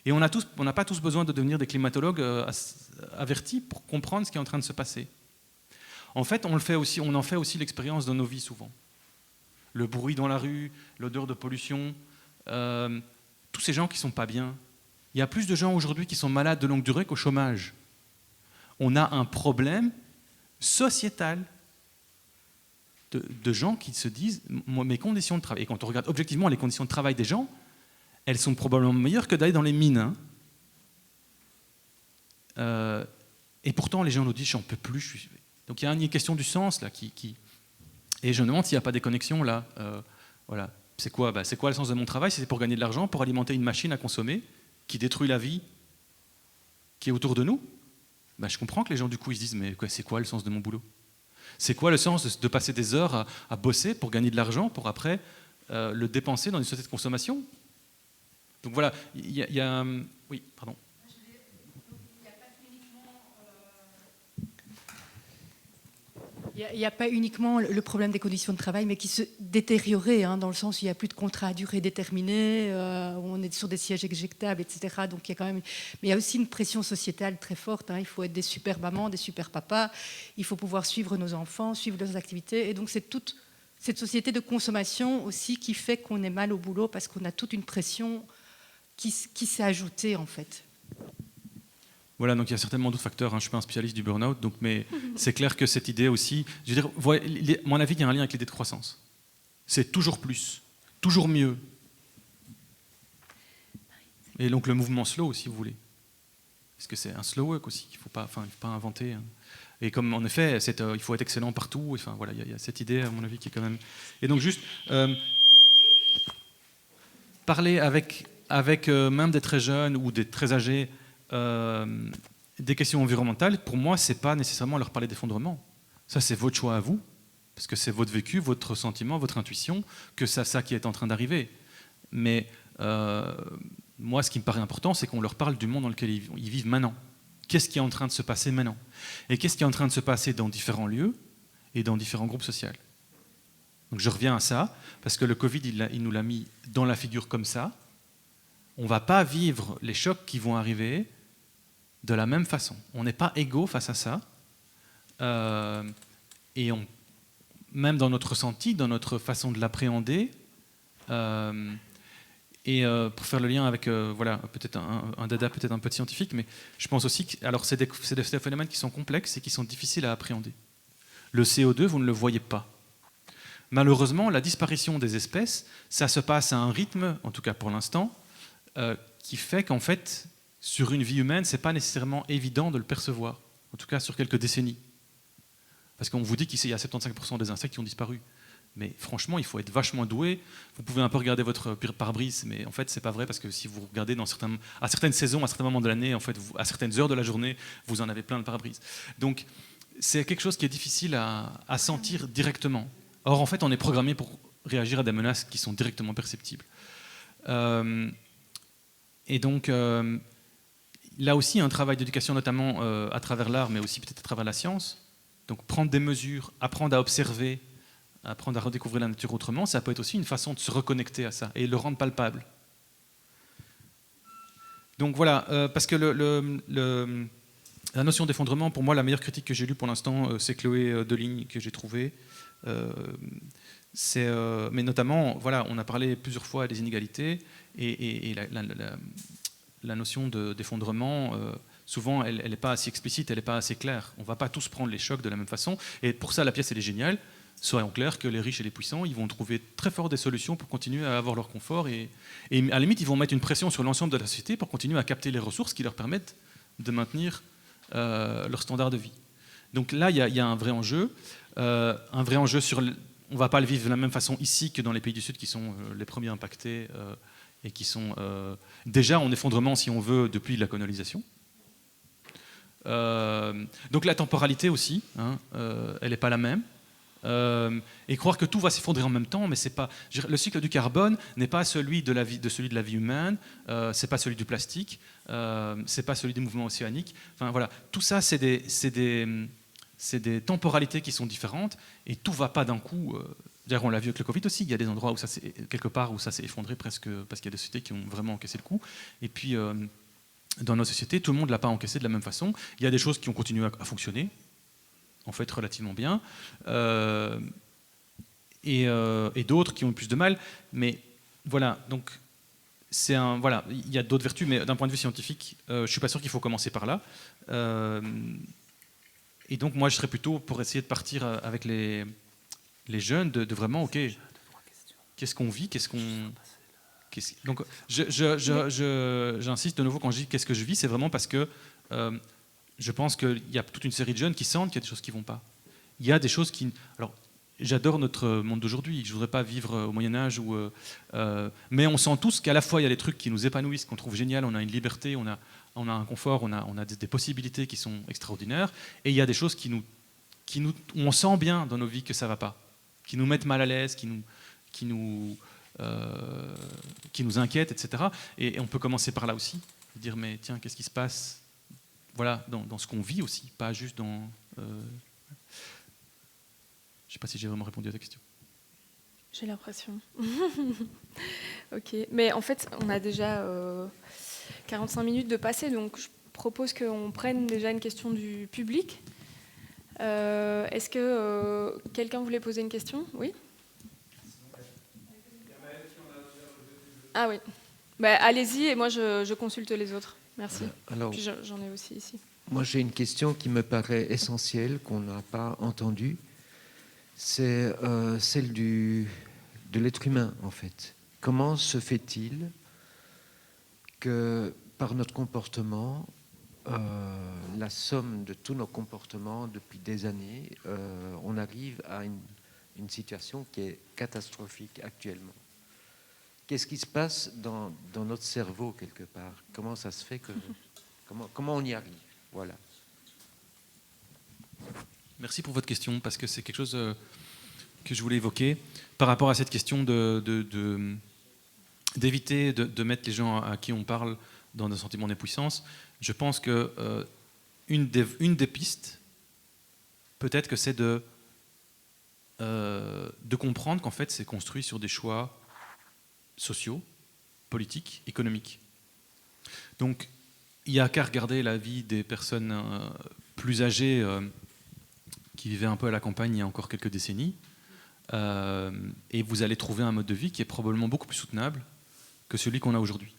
Et on n'a pas tous besoin de devenir des climatologues avertis pour comprendre ce qui est en train de se passer. En fait, on en fait aussi l'expérience dans nos vies souvent. Le bruit dans la rue, l'odeur de pollution, tous ces gens qui ne sont pas bien. Il y a plus de gens aujourd'hui qui sont malades de longue durée qu'au chômage. On a un problème sociétal de gens qui se disent mes conditions de travail. Et quand on regarde objectivement les conditions de travail des gens, elles sont probablement meilleures que d'aller dans les mines. Et pourtant, les gens nous disent j'en peux plus. Donc il y a une question du sens là Et je me demande s'il n'y a pas des connexions là. Voilà. C'est quoi le sens de mon travail ? C'est pour gagner de l'argent, pour alimenter une machine à consommer qui détruit la vie qui est autour de nous. Je comprends que les gens du coup ils se disent mais c'est quoi le sens de mon boulot ? C'est quoi le sens de passer des heures à bosser pour gagner de l'argent, pour après le dépenser dans une société de consommation ? Donc voilà, il y a... Oui, pardon. Il n'y a pas uniquement le problème des conditions de travail, mais qui se détérioraient, dans le sens où il n'y a plus de contrat à durée déterminée, où on est sur des sièges éjectables, etc. Donc il y a quand même... Mais il y a aussi une pression sociétale très forte. Il faut être des super mamans, des super papas. Il faut pouvoir suivre nos enfants, suivre leurs activités. Et donc c'est toute cette société de consommation aussi qui fait qu'on est mal au boulot, parce qu'on a toute une pression qui s'est ajoutée, en fait. Voilà, donc il y a certainement d'autres facteurs. Je ne suis pas un spécialiste du burn-out, mais c'est clair que cette idée aussi... Je veux dire, à mon avis, il y a un lien avec l'idée de croissance. C'est toujours plus, toujours mieux. Et donc le mouvement slow, si vous voulez. Parce que c'est un slow work aussi, il ne faut pas inventer. Et comme en effet, il faut être excellent partout. Enfin, voilà, il y a cette idée, à mon avis, qui est quand même... Et donc juste... parler avec même des très jeunes ou des très âgés... des questions environnementales, pour moi, c'est pas nécessairement leur parler d'effondrement. Ça, c'est votre choix à vous, parce que c'est votre vécu, votre sentiment, votre intuition, que c'est ça qui est en train d'arriver. Mais moi, ce qui me paraît important, c'est qu'on leur parle du monde dans lequel ils vivent maintenant. Qu'est-ce qui est en train de se passer maintenant ? Et qu'est-ce qui est en train de se passer dans différents lieux et dans différents groupes sociaux ? Donc je reviens à ça, parce que le Covid, il nous l'a mis dans la figure comme ça. On ne va pas vivre les chocs qui vont arriver de la même façon. On n'est pas égaux face à ça. Et même dans notre ressenti, dans notre façon de l'appréhender, Et pour faire le lien avec voilà, peut-être un dada peut-être un peu scientifique, mais je pense aussi que alors c'est des phénomènes qui sont complexes et qui sont difficiles à appréhender. Le CO2, vous ne le voyez pas. Malheureusement, la disparition des espèces, ça se passe à un rythme, en tout cas pour l'instant, qui fait qu'en fait, sur une vie humaine, c'est pas nécessairement évident de le percevoir, en tout cas sur quelques décennies. Parce qu'on vous dit qu'il y a 75% des insectes qui ont disparu. Mais franchement, il faut être vachement doué. Vous pouvez un peu regarder votre pare-brise, mais en fait, c'est pas vrai parce que si vous regardez à certaines saisons, à certains moments de l'année, en fait, à certaines heures de la journée, vous en avez plein de pare-brise. Donc, c'est quelque chose qui est difficile à sentir directement. Or, en fait, on est programmé pour réagir à des menaces qui sont directement perceptibles. Et donc, là aussi, il y a un travail d'éducation, notamment à travers l'art, mais aussi peut-être à travers la science. Donc, prendre des mesures, apprendre à observer, apprendre à redécouvrir la nature autrement, ça peut être aussi une façon de se reconnecter à ça et le rendre palpable. Donc voilà, parce que la notion d'effondrement, pour moi, la meilleure critique que j'ai lue pour l'instant, c'est Chloé Deligne que j'ai trouvée. Mais notamment, voilà, on a parlé plusieurs fois des inégalités et la notion d'effondrement, souvent, elle n'est pas assez explicite, elle n'est pas assez claire. On ne va pas tous prendre les chocs de la même façon. Et pour ça, la pièce, elle est géniale. Soyons clairs que les riches et les puissants, ils vont trouver très fort des solutions pour continuer à avoir leur confort et à la limite, ils vont mettre une pression sur l'ensemble de la société pour continuer à capter les ressources qui leur permettent de maintenir leur standard de vie. Donc là, il y a un vrai enjeu. On ne va pas le vivre de la même façon ici que dans les pays du Sud qui sont les premiers impactés et qui sont déjà en effondrement, si on veut, depuis la colonisation. Donc la temporalité aussi, hein, elle n'est pas la même. Et croire que tout va s'effondrer en même temps, mais c'est pas. Le cycle du carbone n'est pas celui de la vie humaine, c'est pas celui du plastique, c'est pas celui des mouvements océaniques. Enfin voilà, tout ça c'est des temporalités qui sont différentes et tout va pas d'un coup. D'ailleurs, on l'a vu avec le Covid aussi. Il y a des endroits où quelque part où ça s'est effondré presque parce qu'il y a des sociétés qui ont vraiment encaissé le coup. Et puis dans nos sociétés, tout le monde l'a pas encaissé de la même façon. Il y a des choses qui ont continué à fonctionner. En fait, relativement bien, et d'autres qui ont eu plus de mal. Mais voilà, donc voilà, il y a d'autres vertus, mais d'un point de vue scientifique, je suis pas sûr qu'il faut commencer par là. Et donc, moi, je serais plutôt pour essayer de partir avec les jeunes, de vraiment, ok, qu'est-ce qu'on vit, donc, j'insiste de nouveau quand je dis qu'est-ce que je vis, c'est vraiment parce que je pense qu'il y a toute une série de jeunes qui sentent qu'il y a des choses qui ne vont pas. Il y a des choses qui... Alors, j'adore notre monde d'aujourd'hui. Je ne voudrais pas vivre au Moyen-Âge. Mais on sent tous qu'à la fois, il y a des trucs qui nous épanouissent, qu'on trouve génial. On a une liberté, on a un confort, on a des possibilités qui sont extraordinaires. Et il y a des choses où on sent bien dans nos vies que ça ne va pas. Qui nous mettent mal à l'aise, qui nous inquiètent, etc. Et on peut commencer par là aussi. Dire, mais tiens, qu'est-ce qui se passe ? Voilà, dans ce qu'on vit aussi, pas juste dans... Je ne sais pas si j'ai vraiment répondu à ta question. J'ai l'impression. Ok, mais en fait, on a déjà 45 minutes de passé, donc je propose qu'on prenne déjà une question du public. Est-ce que quelqu'un voulait poser une question ? Oui ? Ah oui. Bah, allez-y, et moi je consulte les autres. Merci. Alors, puis j'en ai aussi ici. Moi, j'ai une question qui me paraît essentielle, qu'on n'a pas entendue. C'est celle de l'être humain, en fait. Comment se fait-il que, par notre comportement, la somme de tous nos comportements depuis des années, on arrive à une situation qui est catastrophique actuellement? Qu'est-ce qui se passe dans notre cerveau, quelque part? Comment ça se fait que... Comment on y arrive? Voilà. Merci pour votre question, parce que c'est quelque chose que je voulais évoquer par rapport à cette question d'éviter de mettre les gens à qui on parle dans un sentiment d'impuissance. Je pense que une des pistes, peut-être que c'est de comprendre qu'en fait c'est construit sur des choix sociaux, politiques, économiques. Donc, il n'y a qu'à regarder la vie des personnes plus âgées qui vivaient un peu à la campagne il y a encore quelques décennies, et vous allez trouver un mode de vie qui est probablement beaucoup plus soutenable que celui qu'on a aujourd'hui.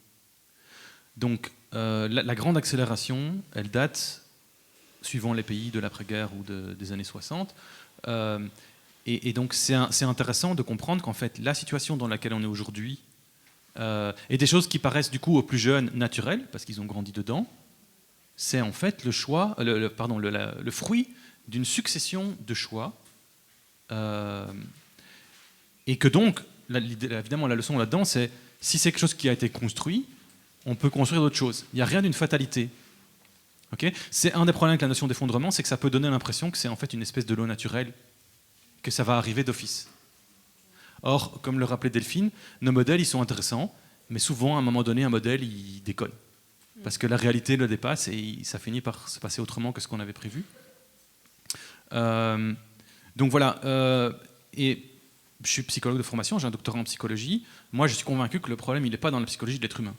Donc la grande accélération, elle date, suivant les pays, de l'après-guerre ou des années 60. Et donc c'est intéressant de comprendre qu'en fait la situation dans laquelle on est aujourd'hui et des choses qui paraissent du coup aux plus jeunes naturelles, parce qu'ils ont grandi dedans, c'est en fait le fruit d'une succession de choix. Et que donc, évidemment, la leçon là-dedans, c'est si c'est quelque chose qui a été construit, on peut construire d'autres choses. Il n'y a rien d'une fatalité. Okay, c'est un des problèmes avec la notion d'effondrement, c'est que ça peut donner l'impression que c'est en fait une espèce de lot naturel, que ça va arriver d'office. Or, comme le rappelait Delphine, nos modèles, ils sont intéressants, mais souvent, à un moment donné, un modèle, il déconne. Parce que la réalité le dépasse et ça finit par se passer autrement que ce qu'on avait prévu. Donc voilà, et je suis psychologue de formation, j'ai un doctorat en psychologie. Moi, je suis convaincu que le problème, il n'est pas dans la psychologie de l'être humain.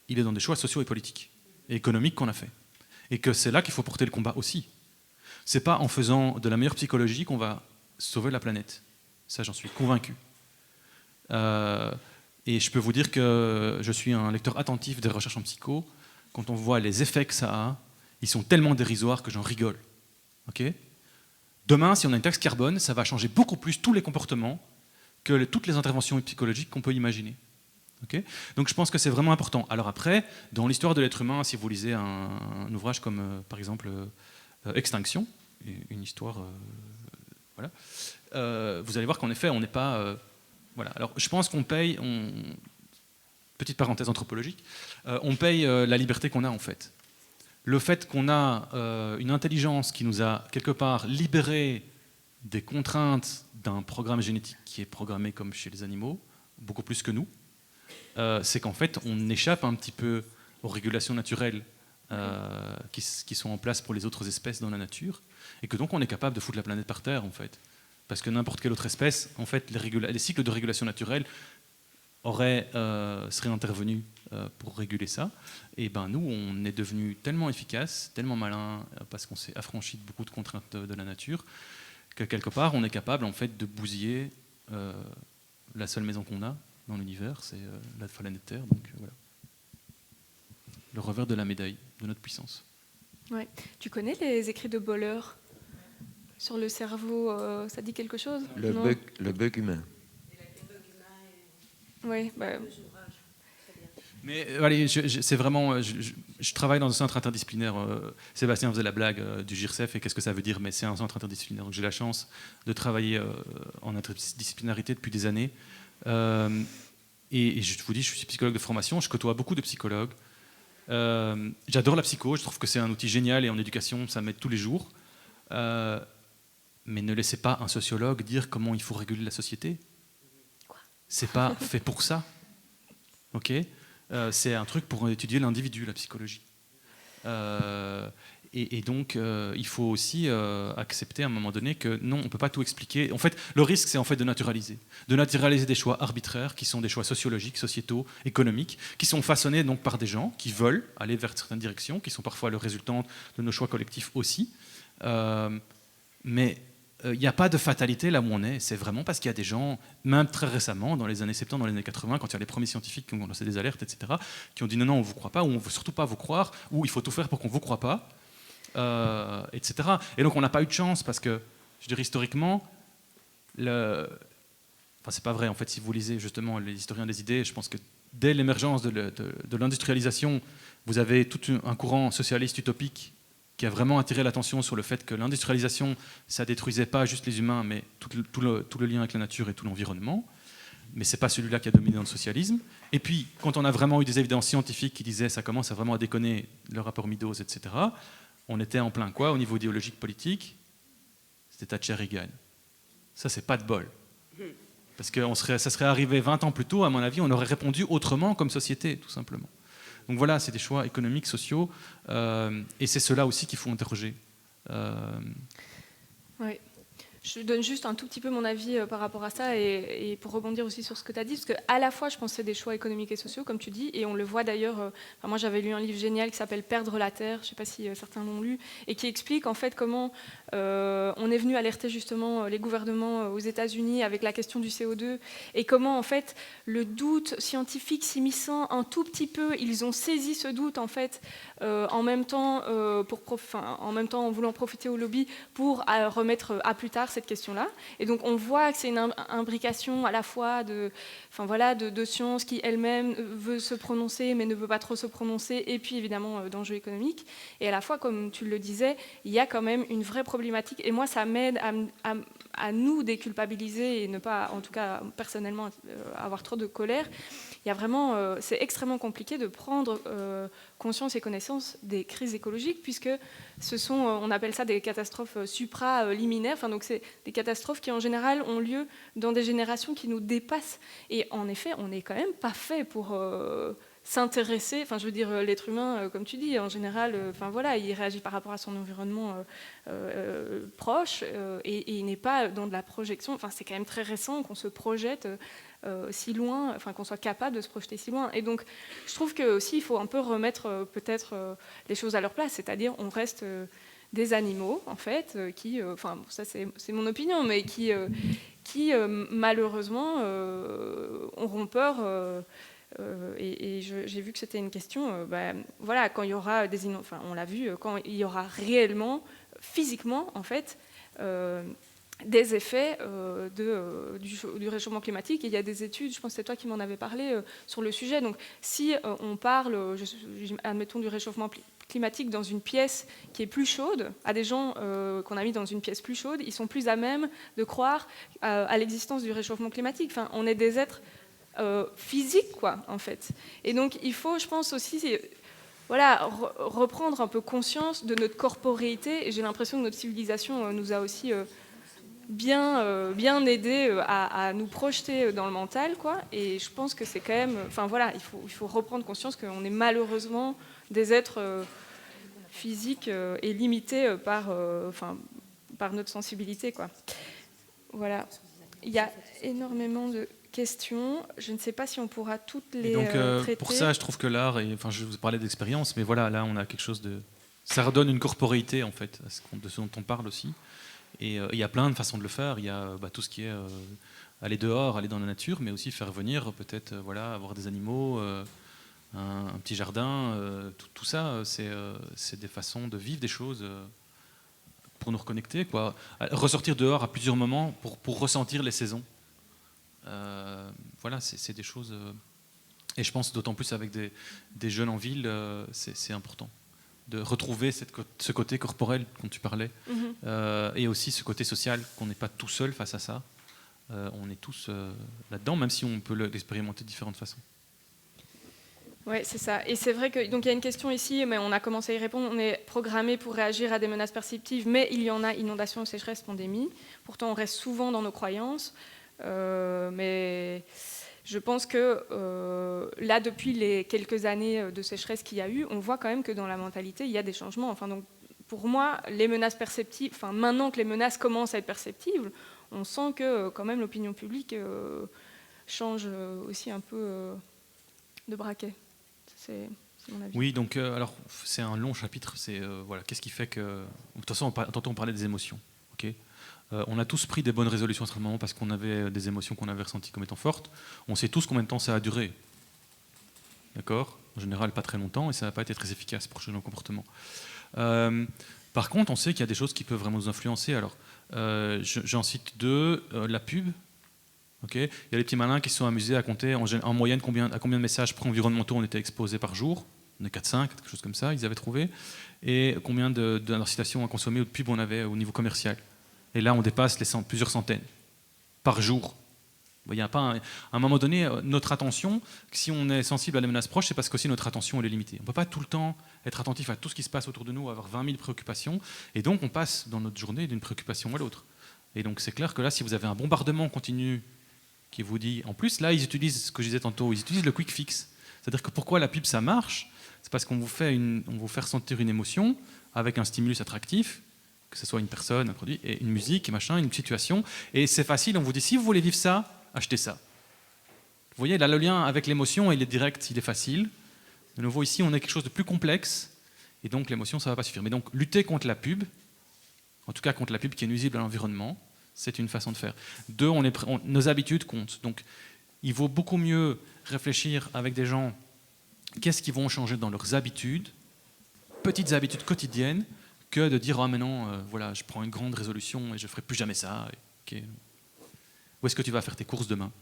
Il est dans des choix sociaux et politiques et économiques qu'on a fait. Et que c'est là qu'il faut porter le combat aussi. C'est pas en faisant de la meilleure psychologie qu'on va sauver la planète. Ça, j'en suis convaincu. Et je peux vous dire que je suis un lecteur attentif des recherches en psycho. Quand on voit les effets que ça a, ils sont tellement dérisoires que j'en rigole. Okay ? Demain, si on a une taxe carbone, ça va changer beaucoup plus tous les comportements que toutes les interventions psychologiques qu'on peut imaginer. Okay ? Donc je pense que c'est vraiment important. Alors après, dans l'histoire de l'être humain, si vous lisez un ouvrage comme, par exemple, Extinction, une histoire... voilà, vous allez voir qu'en effet, on n'est pas... voilà. Alors je pense qu'on paye... Petite parenthèse anthropologique, on paye la liberté qu'on a en fait. Le fait qu'on a une intelligence qui nous a quelque part libérés des contraintes d'un programme génétique qui est programmé comme chez les animaux, beaucoup plus que nous, c'est qu'en fait on échappe un petit peu aux régulations naturelles qui sont en place pour les autres espèces dans la nature, et que donc on est capable de foutre la planète par terre en fait. Parce que n'importe quelle autre espèce, en fait, les cycles de régulation naturelle seraient intervenus pour réguler ça. Et ben nous, on est devenus tellement efficaces, tellement malins, parce qu'on s'est affranchi de beaucoup de contraintes de la nature, que quelque part, on est capable en fait de bousiller la seule maison qu'on a dans l'univers, c'est la planète Terre. Donc voilà, le revers de la médaille de notre puissance. Ouais. Tu connais les écrits de Boller sur le cerveau, ça dit quelque chose? Le bug humain. Oui, bah... Mais allez, c'est vraiment, je travaille dans un centre interdisciplinaire. Sébastien faisait la blague du GIRCEF et qu'est-ce que ça veut dire, mais c'est un centre interdisciplinaire. Donc j'ai la chance de travailler en interdisciplinarité depuis des années. Et je vous dis, je suis psychologue de formation, je côtoie beaucoup de psychologues. J'adore la psycho, je trouve que c'est un outil génial et en éducation, ça m'aide tous les jours. Mais ne laissez pas un sociologue dire comment il faut réguler la société. C'est pas fait pour ça. Ok ? C'est un truc pour étudier l'individu, la psychologie. Et donc, il faut aussi accepter à un moment donné que non, on ne peut pas tout expliquer. En fait, le risque, c'est en fait de naturaliser des choix arbitraires qui sont des choix sociologiques, sociétaux, économiques, qui sont façonnés donc par des gens qui veulent aller vers certaines directions, qui sont parfois le résultat de nos choix collectifs aussi. Mais il n'y a pas de fatalité là où on est. C'est vraiment parce qu'il y a des gens, même très récemment, dans les années 70, dans les années 80, quand il y a les premiers scientifiques qui ont lancé des alertes, etc., qui ont dit non, on ne vous croit pas, ou on ne veut surtout pas vous croire, ou il faut tout faire pour qu'on ne vous croie pas, etc. Et donc on n'a pas eu de chance parce que, je dirais historiquement, enfin c'est pas vrai, en fait, si vous lisez justement les historiens des idées, je pense que dès l'émergence de l'industrialisation, vous avez tout un courant socialiste utopique qui a vraiment attiré l'attention sur le fait que l'industrialisation, ça détruisait pas juste les humains, mais tout le lien avec la nature et tout l'environnement. Mais c'est pas celui-là qui a dominé dans le socialisme. Et puis, quand on a vraiment eu des évidences scientifiques qui disaient ça commence vraiment à déconner, le rapport Meadows, etc., on était en plein quoi au niveau idéologique politique? C'était Thatcher Reagan. Ça, c'est pas de bol. Parce que ça serait arrivé 20 ans plus tôt, à mon avis, on aurait répondu autrement comme société, tout simplement. Donc voilà, c'est des choix économiques, sociaux, et c'est cela aussi qu'il faut interroger. Oui. Je donne juste un tout petit peu mon avis par rapport à ça et pour rebondir aussi sur ce que tu as dit, parce qu'à la fois, je pense que c'est des choix économiques et sociaux, comme tu dis, et on le voit d'ailleurs. Moi, j'avais lu un livre génial qui s'appelle Perdre la Terre, je ne sais pas si certains l'ont lu, et qui explique en fait comment on est venu alerter justement les gouvernements aux États-Unis avec la question du CO2 et comment en fait le doute scientifique s'immisçant un tout petit peu, ils ont saisi ce doute en fait en même temps en voulant profiter au lobby pour remettre à plus tard cette question-là. Et donc on voit que c'est une imbrication à la fois de science qui elle-même veut se prononcer mais ne veut pas trop se prononcer, et puis évidemment d'enjeux économiques. Et à la fois, comme tu le disais, il y a quand même une vraie problématique. Et moi, ça m'aide à nous déculpabiliser et ne pas, en tout cas personnellement, avoir trop de colère. Il y a vraiment, c'est extrêmement compliqué de prendre conscience et connaissance des crises écologiques, puisque ce sont, on appelle ça des catastrophes supraliminaires. Enfin, donc c'est des catastrophes qui en général ont lieu dans des générations qui nous dépassent. Et en effet, on n'est quand même pas fait pour s'intéresser. Enfin, je veux dire, l'être humain, comme tu dis, en général, il réagit par rapport à son environnement proche, et il n'est pas dans de la projection. Enfin, c'est quand même très récent qu'on se projette si loin, enfin qu'on soit capable de se projeter si loin. Et donc, je trouve que aussi il faut un peu remettre peut-être les choses à leur place, c'est-à-dire on reste des animaux en fait qui, ça c'est mon opinion, mais qui malheureusement auront peur. Et j'ai vu que c'était une question. Voilà, quand il y aura on l'a vu, quand il y aura réellement, physiquement en fait. Des effets du réchauffement climatique. Et il y a des études, je pense que c'est toi qui m'en avais parlé, sur le sujet. Donc si on parle, admettons, du réchauffement climatique dans une pièce qui est plus chaude, à des gens qu'on a mis dans une pièce plus chaude, ils sont plus à même de croire à l'existence du réchauffement climatique. Enfin, on est des êtres physiques, quoi, en fait. Et donc il faut, je pense aussi... reprendre un peu conscience de notre corporéité. Et j'ai l'impression que notre civilisation nous a aussi... bien aidé à nous projeter dans le mental, quoi. Et je pense que c'est quand même... il faut reprendre conscience qu'on est malheureusement des êtres physiques et limités par notre sensibilité, quoi. Voilà. Il y a énormément de questions. Je ne sais pas si on pourra toutes les traiter. Pour ça, je trouve que l'art... je vous parlais d'expérience, mais voilà, là, on a quelque chose de... Ça redonne une corporéité, en fait, de ce dont on parle aussi. Et il y a plein de façons de le faire. Il y a tout ce qui est aller dehors, aller dans la nature, mais aussi faire venir peut-être avoir des animaux, un petit jardin. Tout ça, c'est des façons de vivre des choses pour nous reconnecter, quoi. Ressortir dehors à plusieurs moments pour ressentir les saisons. C'est des choses... et je pense d'autant plus avec des jeunes en ville, c'est important de retrouver ce côté corporel dont tu parlais, et aussi ce côté social, qu'on n'est pas tout seul face à ça. On est tous là-dedans, même si on peut l'expérimenter de différentes façons. Oui, c'est ça. Et c'est vrai que, donc il y a une question ici, mais on a commencé à y répondre. On est programmé pour réagir à des menaces perceptives, mais il y en a: inondations, sécheresse, pandémie. Pourtant, on reste souvent dans nos croyances. Mais je pense que là, depuis les quelques années de sécheresse qu'il y a eu, on voit quand même que dans la mentalité, il y a des changements. Enfin, donc, pour moi, les menaces perceptives, maintenant que les menaces commencent à être perceptibles, on sent que quand même l'opinion publique change aussi un peu de braquet. C'est mon avis. Oui, donc alors c'est un long chapitre. C'est qu'est-ce qui fait que... De toute façon, tantôt on parlait des émotions. Ok. On a tous pris des bonnes résolutions à ce moment parce qu'on avait des émotions qu'on avait ressenties comme étant fortes. On sait tous combien de temps ça a duré. D'accord ? En général, pas très longtemps, et ça n'a pas été très efficace pour changer nos comportements. Par contre, on sait qu'il y a des choses qui peuvent vraiment nous influencer. Alors, j'en cite deux. La pub. Okay. Il y a les petits malins qui se sont amusés à compter en moyenne à combien de messages environnementaux on était exposé par jour. On est 4-5, quelque chose comme ça, ils avaient trouvé. Et combien d'incitations à consommer ou de pubs on avait au niveau commercial. Et là, on dépasse plusieurs centaines par jour. Il y a pas à un moment donné, notre attention, si on est sensible à des menaces proches, c'est parce qu'aussi notre attention elle est limitée. On ne peut pas tout le temps être attentif à tout ce qui se passe autour de nous, avoir 20 000 préoccupations. Et donc, on passe dans notre journée d'une préoccupation à l'autre. Et donc, c'est clair que là, si vous avez un bombardement continu qui vous dit... En plus, là, ils utilisent ce que je disais tantôt, ils utilisent le quick fix. C'est-à-dire que pourquoi la pub, ça marche ? C'est parce qu'on vous fait ressentir une émotion avec un stimulus attractif, que ce soit une personne, un produit, et une musique, machin, une situation. Et c'est facile, on vous dit, si vous voulez vivre ça, achetez ça. Vous voyez, là, le lien avec l'émotion, il est direct, il est facile. De nouveau, ici, on a quelque chose de plus complexe, et donc l'émotion, ça ne va pas suffire. Mais donc, lutter contre la pub, en tout cas contre la pub qui est nuisible à l'environnement, c'est une façon de faire. 2, nos habitudes comptent. Donc, il vaut beaucoup mieux réfléchir avec des gens qu'est-ce qu'ils vont changer dans leurs habitudes, petites habitudes quotidiennes, que de dire « Ah, mais non, voilà, je prends une grande résolution et je ne ferai plus jamais ça. » Okay. Où est-ce que tu vas faire tes courses demain?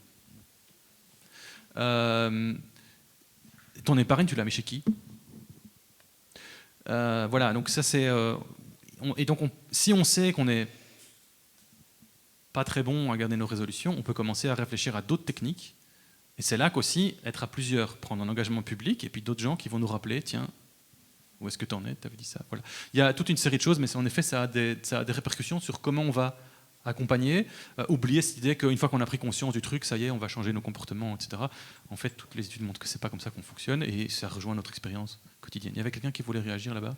Ton épargne, tu la mets chez qui? Voilà, donc ça c'est... et donc, si on sait qu'on n'est pas très bon à garder nos résolutions, on peut commencer à réfléchir à d'autres techniques. Et c'est là qu'aussi, être à plusieurs, prendre un engagement public, et puis d'autres gens qui vont nous rappeler, tiens, où est-ce que tu en es? Tu avais dit ça. Voilà. Il y a toute une série de choses, mais en effet, ça a des répercussions sur comment on va accompagner. Oublier cette idée qu'une fois qu'on a pris conscience du truc, ça y est, on va changer nos comportements, etc. En fait, toutes les études montrent que c'est pas comme ça qu'on fonctionne, et ça rejoint notre expérience quotidienne. Il y avait quelqu'un qui voulait réagir là-bas?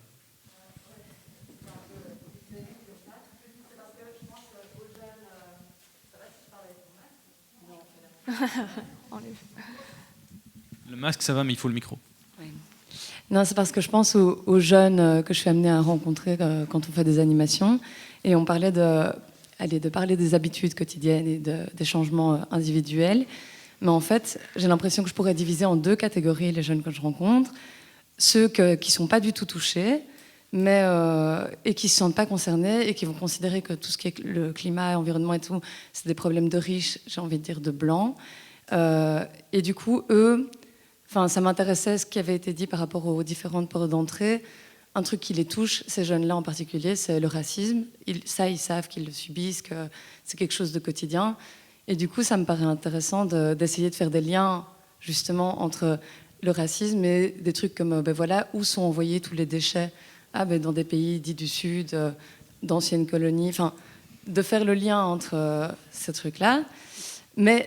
Le masque, ça va, mais il faut le micro. Oui. Non, c'est parce que je pense aux jeunes que je suis amenée à rencontrer quand on fait des animations. Et on parlait de parler des habitudes quotidiennes et des changements individuels. Mais en fait, j'ai l'impression que je pourrais diviser en 2 catégories les jeunes que je rencontre. Ceux qui ne sont pas du tout touchés, mais, et qui ne se sentent pas concernés et qui vont considérer que tout ce qui est le climat, l'environnement et tout, c'est des problèmes de riches, j'ai envie de dire de blancs. Et du coup, eux, ça m'intéressait ce qui avait été dit par rapport aux différentes portes d'entrée. Un truc qui les touche, ces jeunes-là en particulier, c'est le racisme. Ils savent qu'ils le subissent, que c'est quelque chose de quotidien. Et du coup, ça me paraît intéressant d'essayer de faire des liens justement entre le racisme et des trucs comme voilà, où sont envoyés tous les déchets dans des pays dits du Sud, d'anciennes colonies, de faire le lien entre ces trucs-là. Mais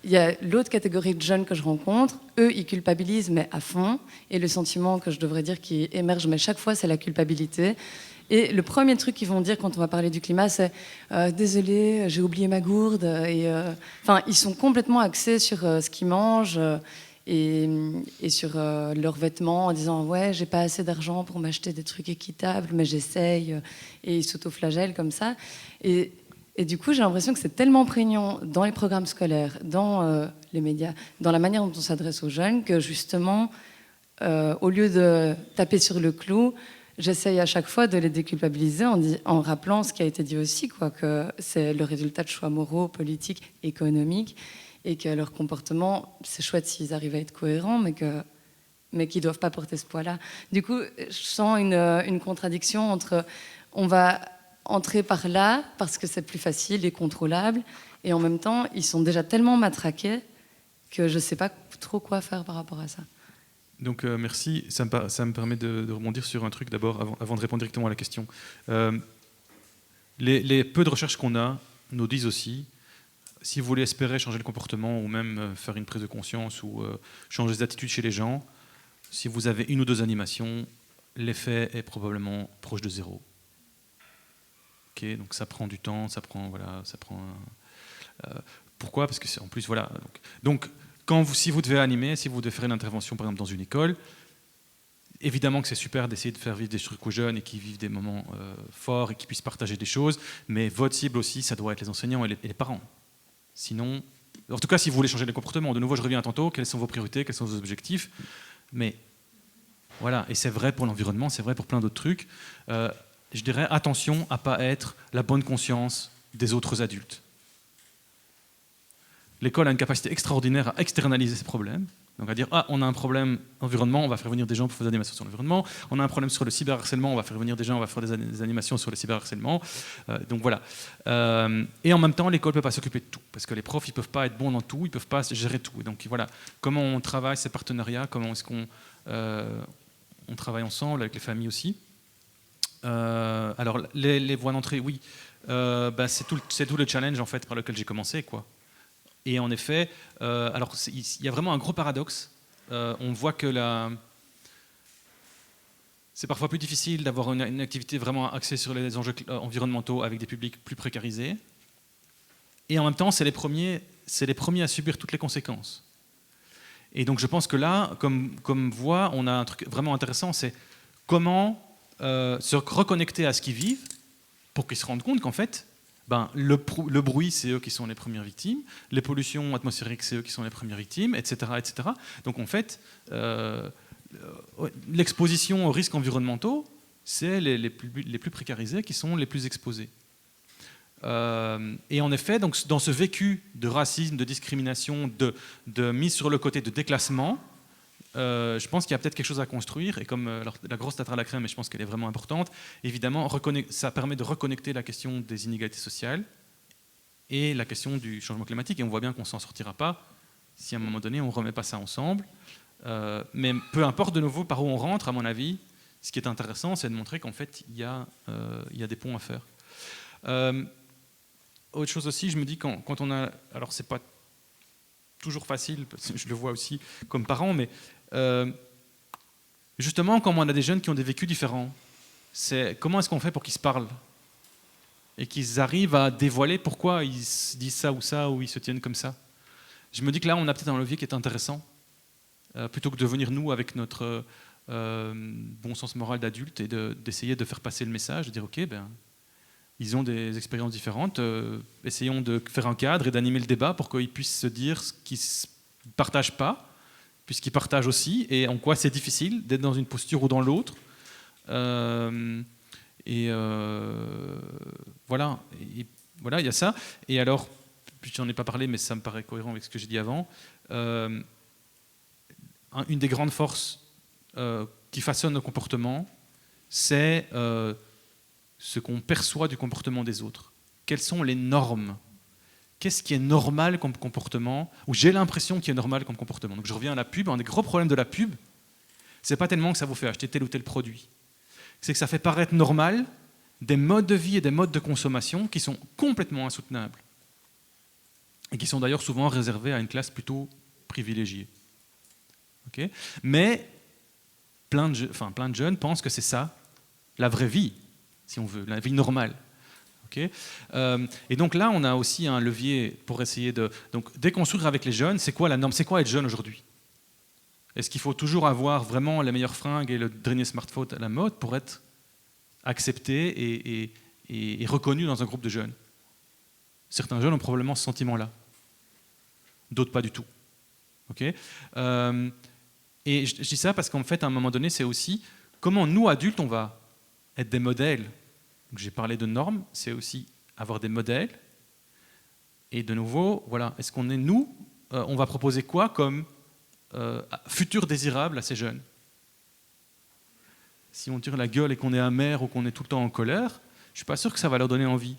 il y a l'autre catégorie de jeunes que je rencontre, eux, ils culpabilisent, mais à fond, et le sentiment que je devrais dire qui émerge, mais chaque fois, c'est la culpabilité. Et le premier truc qu'ils vont dire quand on va parler du climat, c'est désolé, j'ai oublié ma gourde. Et ils sont complètement axés sur ce qu'ils mangent et sur leurs vêtements, en disant ouais, j'ai pas assez d'argent pour m'acheter des trucs équitables, mais j'essaye. Et ils s'autoflagellent comme ça. Et du coup, j'ai l'impression que c'est tellement prégnant dans les programmes scolaires, dans les médias, dans la manière dont on s'adresse aux jeunes, que justement, au lieu de taper sur le clou, j'essaye à chaque fois de les déculpabiliser en rappelant ce qui a été dit aussi, que c'est le résultat de choix moraux, politiques, économiques, et que leur comportement, c'est chouette s'ils arrivent à être cohérents, mais qu'ils ne doivent pas porter ce poids-là. Du coup, je sens une contradiction entre on va entrer par là parce que c'est plus facile et contrôlable, et en même temps, ils sont déjà tellement matraqués que je ne sais pas trop quoi faire par rapport à ça. Donc merci, ça me permet de rebondir sur un truc d'abord, avant de répondre directement à la question. Les peu de recherches qu'on a nous disent aussi, si vous voulez espérer changer le comportement ou même faire une prise de conscience ou changer les attitudes chez les gens, si vous avez 1 ou 2 animations, l'effet est probablement proche de 0. Okay, donc ça prend du temps, pourquoi? Parce que c'est en plus, voilà. Donc si vous devez animer, si vous devez faire une intervention par exemple dans une école, évidemment que c'est super d'essayer de faire vivre des trucs aux jeunes et qu'ils vivent des moments forts et qu'ils puissent partager des choses, mais votre cible aussi, ça doit être les enseignants et les parents. Sinon, en tout cas, si vous voulez changer les comportements, de nouveau, je reviens tantôt, quelles sont vos priorités, quels sont vos objectifs, mais voilà, et c'est vrai pour l'environnement, c'est vrai pour plein d'autres trucs. Je dirais attention à ne pas être la bonne conscience des autres adultes. L'école a une capacité extraordinaire à externaliser ces problèmes. Donc à dire, on a un problème environnement, on va faire venir des gens pour faire des animations sur l'environnement. On a un problème sur le cyberharcèlement, on va faire venir des gens, on va faire des animations sur le cyberharcèlement. Donc voilà. Et en même temps, l'école ne peut pas s'occuper de tout. Parce que les profs, ils ne peuvent pas être bons dans tout, ils ne peuvent pas gérer tout. Et donc voilà, comment on travaille ces partenariats, comment est-ce qu'on travaille ensemble, avec les familles aussi. Alors les voies d'entrée, oui. C'est tout le challenge en fait par lequel j'ai commencé, quoi. Et en effet, alors il y a vraiment un gros paradoxe. On voit que c'est parfois plus difficile d'avoir une activité vraiment axée sur les enjeux environnementaux avec des publics plus précarisés. Et en même temps, c'est les premiers à subir toutes les conséquences. Et donc je pense que là, comme voie, on a un truc vraiment intéressant, c'est comment se reconnecter à ce qu'ils vivent pour qu'ils se rendent compte qu'en fait, le bruit, c'est eux qui sont les premières victimes, les pollutions atmosphériques, c'est eux qui sont les premières victimes, etc. etc. Donc en fait, l'exposition aux risques environnementaux, c'est les plus précarisés qui sont les plus exposés. Et en effet, donc, dans ce vécu de racisme, de discrimination, de mise sur le côté, de déclassement, je pense qu'il y a peut-être quelque chose à construire. Et comme la grosse tarte à la crème, mais je pense qu'elle est vraiment importante, évidemment, ça permet de reconnecter la question des inégalités sociales et la question du changement climatique. Et on voit bien qu'on ne s'en sortira pas si à un moment donné, on ne remet pas ça ensemble. Mais peu importe de nouveau par où on rentre, à mon avis, ce qui est intéressant, c'est de montrer qu'en fait, il y a des ponts à faire. Autre chose aussi, je me dis quand on a... Alors, c'est pas toujours facile, parce que je le vois aussi comme parent, mais justement, quand on a des jeunes qui ont des vécus différents, comment est-ce qu'on fait pour qu'ils se parlent et qu'ils arrivent à dévoiler pourquoi ils disent ça, ou ils se tiennent comme ça. Je me dis que là, on a peut-être un levier qui est intéressant, plutôt que de venir, nous, avec notre bon sens moral d'adulte et d'essayer de faire passer le message, de dire, OK, ils ont des expériences différentes, essayons de faire un cadre et d'animer le débat pour qu'ils puissent se dire ce qu'ils ne partagent pas, puisqu'ils partagent aussi, et en quoi c'est difficile d'être dans une posture ou dans l'autre. Voilà, il y a ça. Et alors, je n'en ai pas parlé, mais ça me paraît cohérent avec ce que j'ai dit avant, une des grandes forces qui façonnent nos comportements, c'est ce qu'on perçoit du comportement des autres. Quelles sont les normes ? Qu'est-ce qui est normal comme comportement ? Ou j'ai l'impression qu'il est normal comme comportement. Donc je reviens à la pub. Un des gros problèmes de la pub, c'est pas tellement que ça vous fait acheter tel ou tel produit. C'est que ça fait paraître normal des modes de vie et des modes de consommation qui sont complètement insoutenables. Et qui sont d'ailleurs souvent réservés à une classe plutôt privilégiée. Okay ? Mais plein de jeunes pensent que c'est ça, la vraie vie, si on veut, la vie normale. Okay ? Et donc là, on a aussi un levier pour essayer de déconstruire avec les jeunes. C'est quoi la norme ? C'est quoi être jeune aujourd'hui ? Est-ce qu'il faut toujours avoir vraiment les meilleures fringues et le dernier smartphone à la mode pour être accepté et reconnu dans un groupe de jeunes ? Certains jeunes ont probablement ce sentiment-là. D'autres pas du tout. Okay ? Et je dis ça parce qu'en fait, à un moment donné, c'est aussi comment nous, adultes, on va être des modèles. Donc, j'ai parlé de normes, c'est aussi avoir des modèles. Et de nouveau, voilà, est-ce qu'on est nous, on va proposer quoi comme futur désirable à ces jeunes ? Si on tire la gueule et qu'on est amer ou qu'on est tout le temps en colère, je ne suis pas sûr que ça va leur donner envie.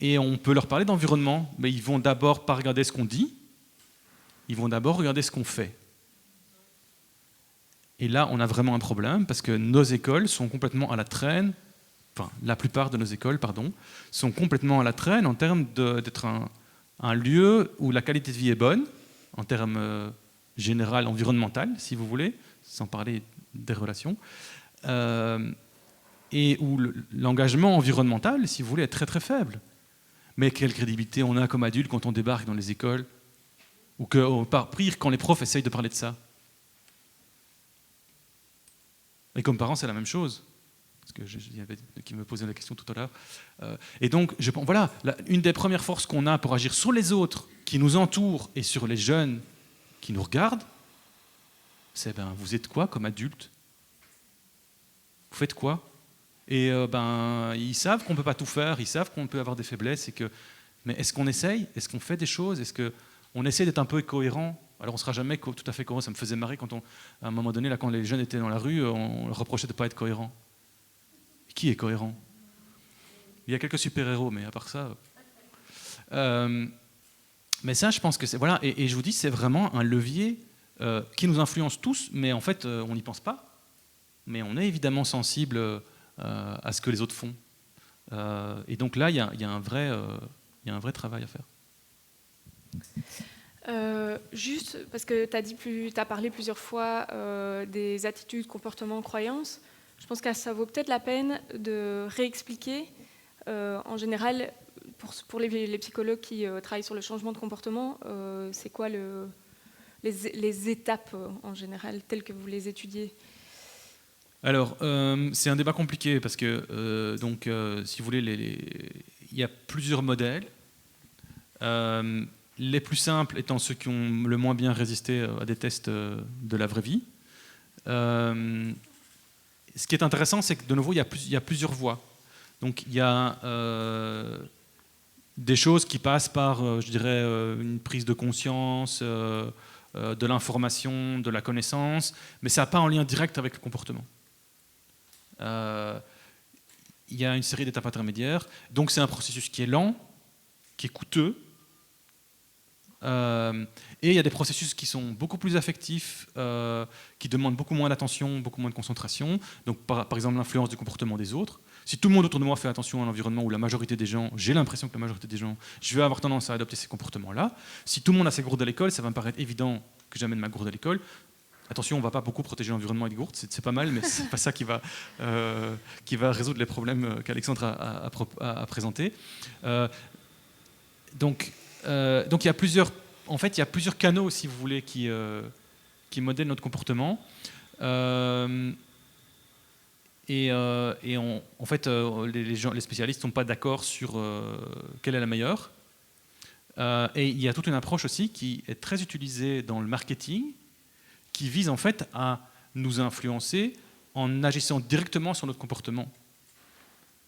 Et on peut leur parler d'environnement, mais ils vont d'abord pas regarder ce qu'on dit, ils vont d'abord regarder ce qu'on fait. Et là, on a vraiment un problème, parce que nos écoles sont complètement à la traîne, enfin, la plupart de nos écoles, pardon, sont complètement à la traîne en termes d'être un lieu où la qualité de vie est bonne, en termes général, environnemental, si vous voulez, sans parler des relations, et où l'engagement environnemental, si vous voulez, est très très faible. Mais quelle crédibilité on a comme adulte quand on débarque dans les écoles, ou pire, quand les profs essayent de parler de ça. Et comme parents, c'est la même chose. Parce que il y avait qui me posait la question tout à l'heure. Et donc, voilà, une des premières forces qu'on a pour agir sur les autres qui nous entourent et sur les jeunes qui nous regardent, c'est vous êtes quoi comme adulte ? Vous faites quoi ? Et ils savent qu'on ne peut pas tout faire, ils savent qu'on peut avoir des faiblesses. Mais est-ce qu'on essaye ? Est-ce qu'on fait des choses ? Est-ce qu'on essaie d'être un peu cohérent ? Alors on ne sera jamais tout à fait cohérent. Ça me faisait marrer quand à un moment donné, là, quand les jeunes étaient dans la rue, on leur reprochait de ne pas être cohérent. Qui est cohérent ? Il y a quelques super-héros, mais à part ça... mais ça, je pense que c'est... Voilà, et je vous dis, c'est vraiment un levier qui nous influence tous, mais en fait, on n'y pense pas. Mais on est évidemment sensible à ce que les autres font. Et donc là, il y a un vrai travail à faire. Juste parce que tu as parlé plusieurs fois des attitudes, comportements, croyances. Je pense que ça vaut peut-être la peine de réexpliquer. En général, pour les psychologues qui travaillent sur le changement de comportement, c'est quoi les étapes en général telles que vous les étudiez? Alors, c'est un débat compliqué parce que, si vous voulez, il y a plusieurs modèles. Les plus simples étant ceux qui ont le moins bien résisté à des tests de la vraie vie. Ce qui est intéressant, c'est que de nouveau, il y a plusieurs voies. Donc, il y a des choses qui passent par, je dirais, une prise de conscience, de l'information, de la connaissance, mais ça n'a pas en lien direct avec le comportement. Il y a une série d'étapes intermédiaires, donc c'est un processus qui est lent, qui est coûteux, et il y a des processus qui sont beaucoup plus affectifs, qui demandent beaucoup moins d'attention, beaucoup moins de concentration. Donc par exemple l'influence du comportement des autres. Si tout le monde autour de moi fait attention à l'environnement, ou la majorité des gens, j'ai l'impression que la majorité des gens, je vais avoir tendance à adopter ces comportements-là. Si tout le monde a ses gourdes à l'école, ça va me paraître évident que j'amène ma gourde à l'école. Attention, on ne va pas beaucoup protéger l'environnement avec des gourdes, c'est pas mal, mais ce n'est pas ça qui va résoudre les problèmes qu'Alexandre a présentés. Donc il y a plusieurs canaux, si vous voulez, qui modèlent notre comportement. Les spécialistes ne sont pas d'accord sur quelle est la meilleure. Et il y a toute une approche aussi qui est très utilisée dans le marketing, qui vise en fait à nous influencer en agissant directement sur notre comportement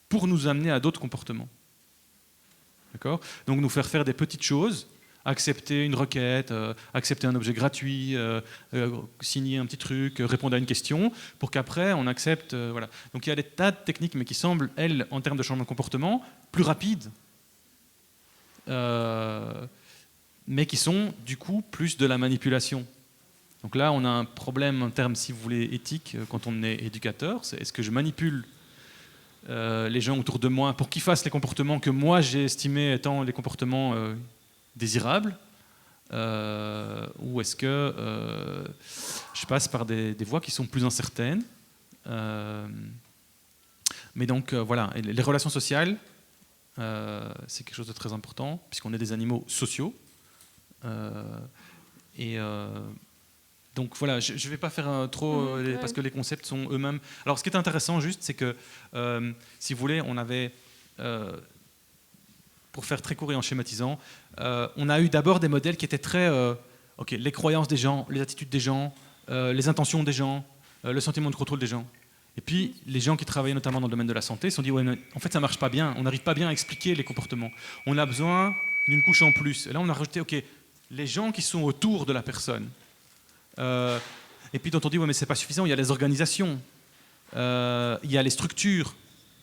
pour nous amener à d'autres comportements. D'accord ? Donc nous faire des petites choses, accepter une requête, accepter un objet gratuit, signer un petit truc, répondre à une question, pour qu'après on accepte. Voilà. Donc il y a des tas de techniques, mais qui semblent, elles, en termes de changement de comportement, plus rapides, mais qui sont du coup plus de la manipulation. Donc là, on a un problème en termes, si vous voulez, éthiques, quand on est éducateur. C'est est-ce que je manipule les gens autour de moi pour qu'ils fassent les comportements que moi j'ai estimés étant les comportements désirables, ou est-ce que je passe par des voies qui sont plus incertaines. Mais donc voilà, et les relations sociales, c'est quelque chose de très important, puisqu'on est des animaux sociaux. Donc voilà, je ne vais pas faire trop, parce que les concepts sont eux-mêmes... Alors ce qui est intéressant juste, c'est que, si vous voulez, on avait, pour faire très court et en schématisant, on a eu d'abord des modèles qui étaient très... les croyances des gens, les attitudes des gens, les intentions des gens, le sentiment de contrôle des gens. Et puis, les gens qui travaillaient notamment dans le domaine de la santé se sont dit, ouais, mais en fait, ça ne marche pas bien, on n'arrive pas bien à expliquer les comportements. On a besoin d'une couche en plus. Et là, on a rajouté, les gens qui sont autour de la personne. Et puis, dont on dit, ouais, mais c'est pas suffisant, il y a les organisations, il y a les structures.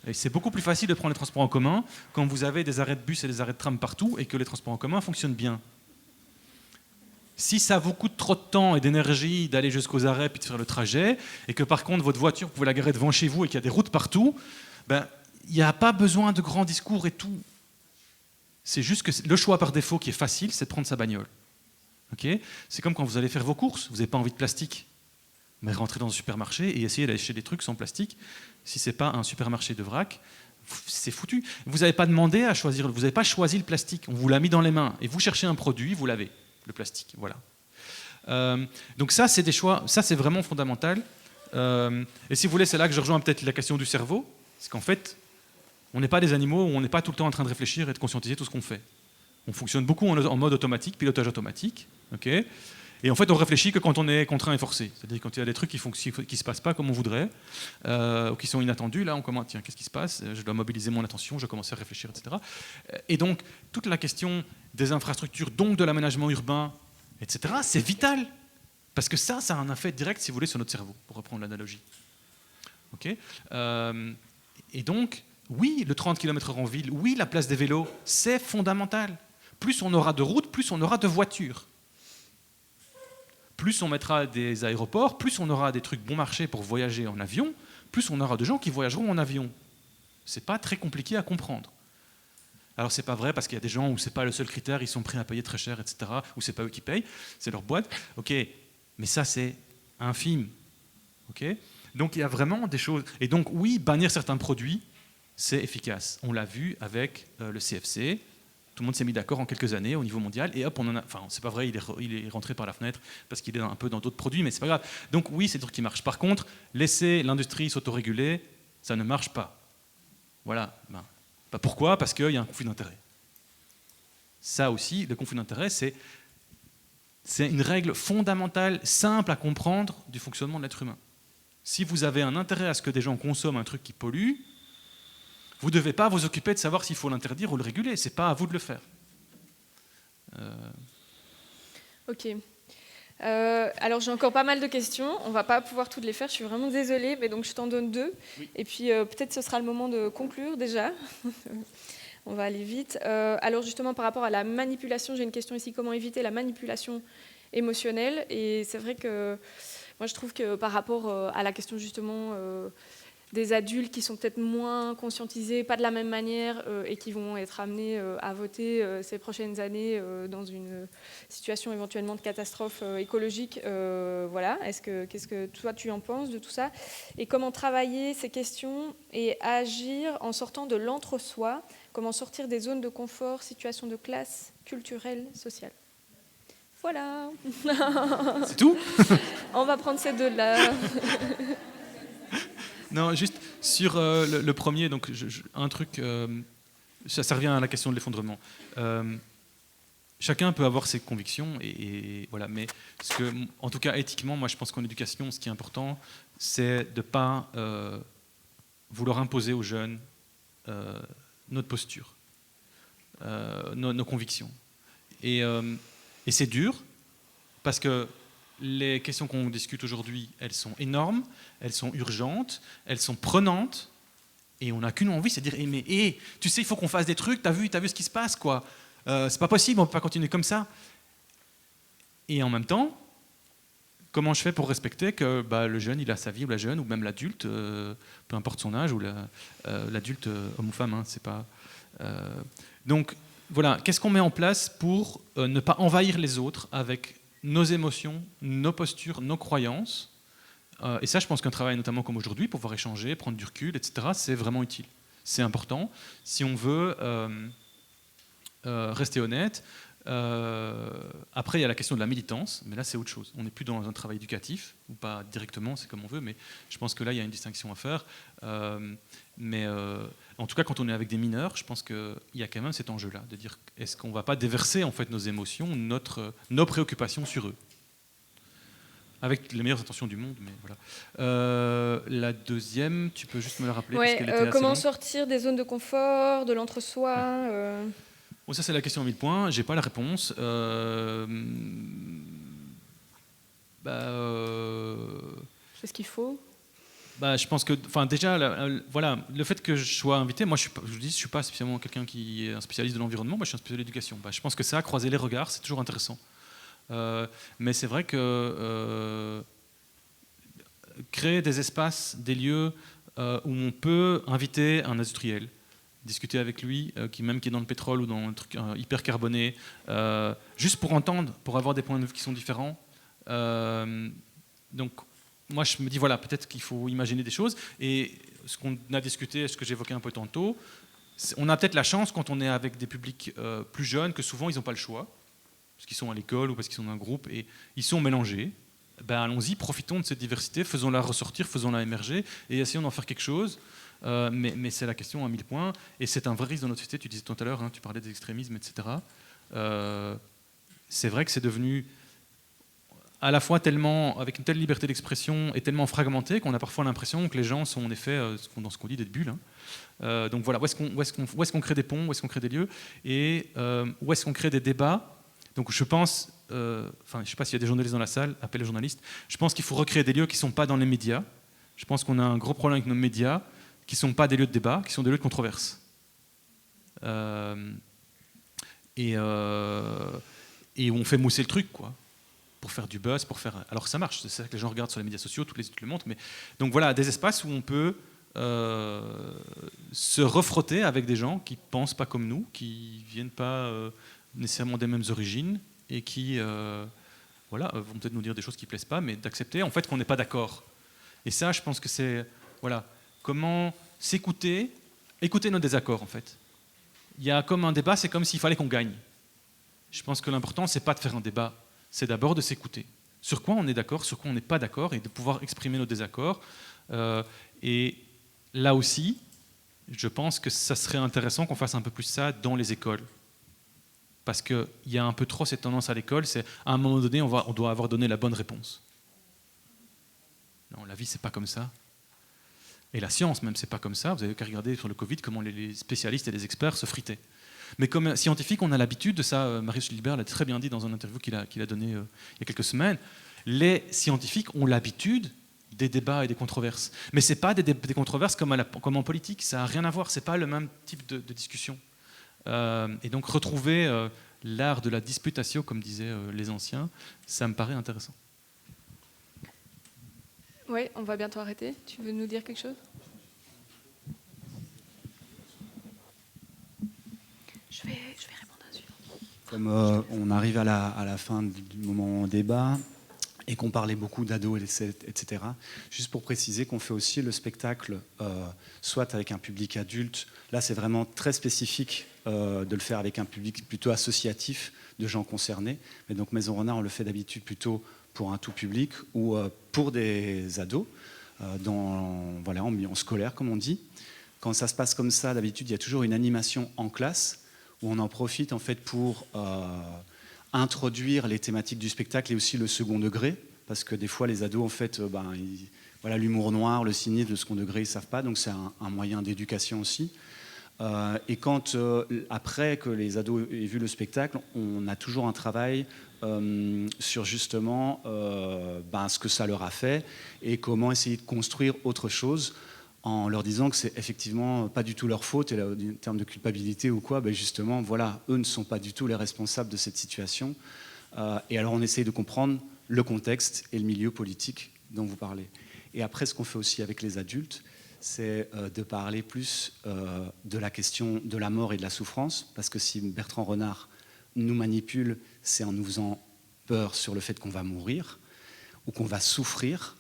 Et c'est beaucoup plus facile de prendre les transports en commun quand vous avez des arrêts de bus et des arrêts de tram partout et que les transports en commun fonctionnent bien. Si ça vous coûte trop de temps et d'énergie d'aller jusqu'aux arrêts puis de faire le trajet, et que par contre votre voiture, vous pouvez la garer devant chez vous et qu'il y a des routes partout, il n'y a pas besoin de grands discours et tout. C'est juste que le choix par défaut qui est facile, c'est de prendre sa bagnole. Okay ? C'est comme quand vous allez faire vos courses, vous n'avez pas envie de plastique. Mais rentrez dans un supermarché et essayez d'acheter des trucs sans plastique. Si ce n'est pas un supermarché de vrac, c'est foutu. Vous n'avez pas demandé à choisir, vous n'avez pas choisi le plastique, on vous l'a mis dans les mains. Et vous cherchez un produit, vous l'avez, le plastique. Voilà. Donc ça, c'est des choix, ça c'est vraiment fondamental. Et si vous voulez, c'est là que je rejoins peut-être la question du cerveau. C'est qu'en fait, on n'est pas des animaux où on n'est pas tout le temps en train de réfléchir et de conscientiser tout ce qu'on fait. On fonctionne beaucoup en mode automatique, pilotage automatique. Okay ? Et en fait, on réfléchit que quand on est contraint et forcé. C'est-à-dire quand il y a des trucs qui ne se passent pas comme on voudrait, ou qui sont inattendus, là on commence, tiens, qu'est-ce qui se passe ? Je dois mobiliser mon attention, je commence à réfléchir, etc. Et donc, toute la question des infrastructures, donc de l'aménagement urbain, etc., c'est vital. Parce que ça a un effet direct, si vous voulez, sur notre cerveau, pour reprendre l'analogie. Okay ? Et donc, oui, le 30 km/h en ville, oui, la place des vélos, c'est fondamental. Plus on aura de routes, plus on aura de voitures. Plus on mettra des aéroports, plus on aura des trucs bon marché pour voyager en avion, plus on aura de gens qui voyageront en avion. C'est pas très compliqué à comprendre. Alors c'est pas vrai parce qu'il y a des gens où c'est pas le seul critère, ils sont prêts à payer très cher, etc. Ou c'est pas eux qui payent, c'est leur boîte. Ok, mais ça c'est infime. Ok, donc il y a vraiment des choses. Et donc oui, bannir certains produits, c'est efficace. On l'a vu avec le CFC. Tout le monde s'est mis d'accord en quelques années au niveau mondial et hop, on en a. Enfin, c'est pas vrai, il est rentré par la fenêtre parce qu'il est un peu dans d'autres produits, mais c'est pas grave. Donc oui, c'est des trucs qui marchent. Par contre, laisser l'industrie s'autoréguler, ça ne marche pas. Voilà. Pourquoi ? Parce qu'il y a un conflit d'intérêts. Ça aussi, le conflit d'intérêts, c'est une règle fondamentale, simple à comprendre du fonctionnement de l'être humain. Si vous avez un intérêt à ce que des gens consomment un truc qui pollue, vous ne devez pas vous occuper de savoir s'il faut l'interdire ou le réguler. Ce n'est pas à vous de le faire. Ok. Alors j'ai encore pas mal de questions. On ne va pas pouvoir toutes les faire. Je suis vraiment désolée, mais donc je t'en donne 2. Oui. Et puis peut-être ce sera le moment de conclure déjà. On va aller vite. Alors justement par rapport à la manipulation, j'ai une question ici. Comment éviter la manipulation émotionnelle ? Et c'est vrai que moi je trouve que par rapport à la question justement des adultes qui sont peut-être moins conscientisés, pas de la même manière, et qui vont être amenés à voter ces prochaines années dans une situation éventuellement de catastrophe écologique. Voilà. Qu'est-ce que toi tu en penses de tout ça ? Et comment travailler ces questions et agir en sortant de l'entre-soi ? Comment sortir des zones de confort, situations de classe, culturelle, sociale ? Voilà. C'est tout ? On va prendre ces 2-là. Non, juste sur le premier, donc un truc, ça revient à la question de l'effondrement. Chacun peut avoir ses convictions, et voilà, mais en tout cas éthiquement, moi je pense qu'en éducation, ce qui est important, c'est de ne pas vouloir imposer aux jeunes notre posture, nos convictions. Et c'est dur, parce que les questions qu'on discute aujourd'hui, elles sont énormes, elles sont urgentes, elles sont prenantes, et on n'a qu'une envie, c'est de dire tu sais, il faut qu'on fasse des trucs, t'as vu ce qui se passe, quoi. C'est pas possible, on peut pas continuer comme ça. Et en même temps, comment je fais pour respecter que le jeune, il a sa vie, ou la jeune, ou même l'adulte, peu importe son âge, ou l'adulte homme ou femme, hein, c'est pas. Donc voilà, qu'est-ce qu'on met en place pour ne pas envahir les autres avec nos émotions, nos postures, nos croyances. Et ça, je pense qu'un travail notamment comme aujourd'hui, pour pouvoir échanger, prendre du recul, etc., c'est vraiment utile. C'est important. Si on veut rester honnête. Après, il y a la question de la militance, mais là, c'est autre chose. On n'est plus dans un travail éducatif, ou pas directement, c'est comme on veut, mais je pense que là, il y a une distinction à faire. Mais en tout cas, quand on est avec des mineurs, je pense qu'il y a quand même cet enjeu-là, de dire est-ce qu'on ne va pas déverser en fait, nos émotions, nos préoccupations sur eux, avec les meilleures intentions du monde, mais voilà. La deuxième, tu peux juste me la rappeler parce qu'elle était assez comment longue. sortir des zones de confort, de l'entre-soi Bon, ça c'est la question à 1000 points, j'ai pas la réponse. C'est ce qu'il faut. Je pense que, déjà, voilà, le fait que je sois invité, moi je vous dis, je suis pas spécialement quelqu'un qui est un spécialiste de l'environnement, je suis un spécialiste de l'éducation. Je pense que ça, croiser les regards, c'est toujours intéressant. Mais c'est vrai que créer des espaces, des lieux où on peut inviter un industriel, discuter avec lui, qui est dans le pétrole ou dans un truc hyper carboné, juste pour entendre, pour avoir des points de vue qui sont différents. Donc, moi, je me dis, voilà, peut-être qu'il faut imaginer des choses. Et ce qu'on a discuté, ce que j'évoquais un peu tantôt, on a peut-être la chance, quand on est avec des publics plus jeunes, que souvent, ils n'ont pas le choix, parce qu'ils sont à l'école ou parce qu'ils sont dans un groupe, et ils sont mélangés. Allons-y, profitons de cette diversité, faisons-la ressortir, faisons-la émerger, et essayons d'en faire quelque chose. Mais c'est la question à 1000 points, et c'est un vrai risque dans notre société. Tu disais tout à l'heure, tu parlais des extrémismes, etc. C'est vrai que c'est devenu à la fois avec une telle liberté d'expression et tellement fragmenté qu'on a parfois l'impression que les gens sont en effet dans ce qu'on dit des bulles. Donc voilà, où est-ce qu'on crée des ponts, où est-ce qu'on crée des lieux, et où est-ce qu'on crée des débats. Donc je pense, je ne sais pas s'il y a des journalistes dans la salle, appelez les journalistes, je pense qu'il faut recréer des lieux qui ne sont pas dans les médias. Je pense qu'on a un gros problème avec nos médias, qui ne sont pas des lieux de débat, qui sont des lieux de controverse. Et où on fait mousser le truc, quoi, pour faire du buzz, alors ça marche, c'est ça que les gens regardent sur les médias sociaux, toutes les études le montrent, mais donc voilà, des espaces où on peut se refrotter avec des gens qui pensent pas comme nous, qui viennent pas nécessairement des mêmes origines et qui vont peut-être nous dire des choses qui plaisent pas, mais d'accepter en fait qu'on n'est pas d'accord. Et ça, je pense que c'est comment s'écouter, écouter nos désaccords en fait. Il y a comme un débat, c'est comme s'il fallait qu'on gagne. Je pense que l'important, c'est pas de faire un débat, c'est d'abord de s'écouter. Sur quoi on est d'accord, sur quoi on n'est pas d'accord, et de pouvoir exprimer nos désaccords. Et là aussi, je pense que ça serait intéressant qu'on fasse un peu plus ça dans les écoles. Parce qu'il y a un peu trop cette tendance à l'école, c'est à un moment donné, on doit avoir donné la bonne réponse. Non, la vie, c'est pas comme ça. Et la science, même, c'est pas comme ça. Vous avez qu'à regarder sur le Covid comment les spécialistes et les experts se fritaient. Mais comme scientifique, on a l'habitude de ça. Marius Gilbert l'a très bien dit dans une interview qu'il a donnée il y a quelques semaines. Les scientifiques ont l'habitude des débats et des controverses. Mais ce n'est pas des controverses comme en politique. Ça n'a rien à voir. Ce n'est pas le même type de discussion. Et donc retrouver l'art de la disputatio, comme disaient les anciens, ça me paraît intéressant. Oui, on va bientôt arrêter. Tu veux nous dire quelque chose ? Je vais répondre à suivant. Comme on arrive à la fin du moment débat et qu'on parlait beaucoup d'ados, etc., juste pour préciser qu'on fait aussi le spectacle soit avec un public adulte, là c'est vraiment très spécifique de le faire avec un public plutôt associatif de gens concernés, mais donc Maison Renard on le fait d'habitude plutôt pour un tout public ou pour des ados, en ambiance scolaire comme on dit. Quand ça se passe comme ça, d'habitude il y a toujours une animation en classe où on en profite en fait pour introduire les thématiques du spectacle et aussi le second degré, parce que des fois les ados en fait, l'humour noir, le cynisme, le second degré, ils savent pas, donc c'est un moyen d'éducation aussi. Et quand après que les ados aient vu le spectacle, on a toujours un travail sur justement ce que ça leur a fait et comment essayer de construire autre chose en leur disant que c'est effectivement pas du tout leur faute et là, en termes de culpabilité ou quoi, justement voilà, eux ne sont pas du tout les responsables de cette situation. Et alors on essaye de comprendre le contexte et le milieu politique dont vous parlez. Et après ce qu'on fait aussi avec les adultes, c'est de parler plus de la question de la mort et de la souffrance, parce que si Bertrand Renard nous manipule, c'est en nous faisant peur sur le fait qu'on va mourir ou qu'on va souffrir,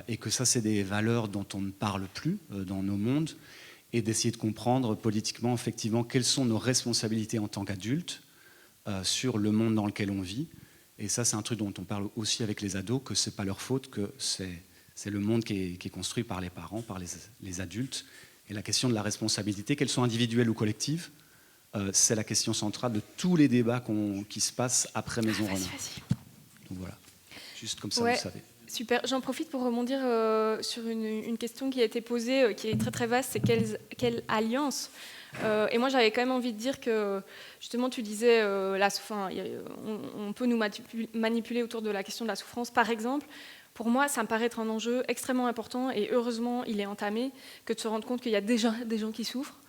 et que ça c'est des valeurs dont on ne parle plus dans nos mondes, et d'essayer de comprendre politiquement effectivement quelles sont nos responsabilités en tant qu'adultes sur le monde dans lequel on vit. Et ça c'est un truc dont on parle aussi avec les ados, que c'est pas leur faute, que c'est le monde qui est construit par les parents, par les adultes. Et la question de la responsabilité, qu'elles soient individuelles ou collectives, c'est la question centrale de tous les débats qui se passent après Maison Renard. Donc voilà, juste comme ça, vous savez. Super, j'en profite pour rebondir sur une question qui a été posée, qui est très très vaste, c'est quelle alliance et moi j'avais quand même envie de dire que, justement tu disais, on peut nous manipuler autour de la question de la souffrance, par exemple. Pour moi, ça me paraît être un enjeu extrêmement important, et heureusement il est entamé, que de se rendre compte qu'il y a déjà des gens qui souffrent,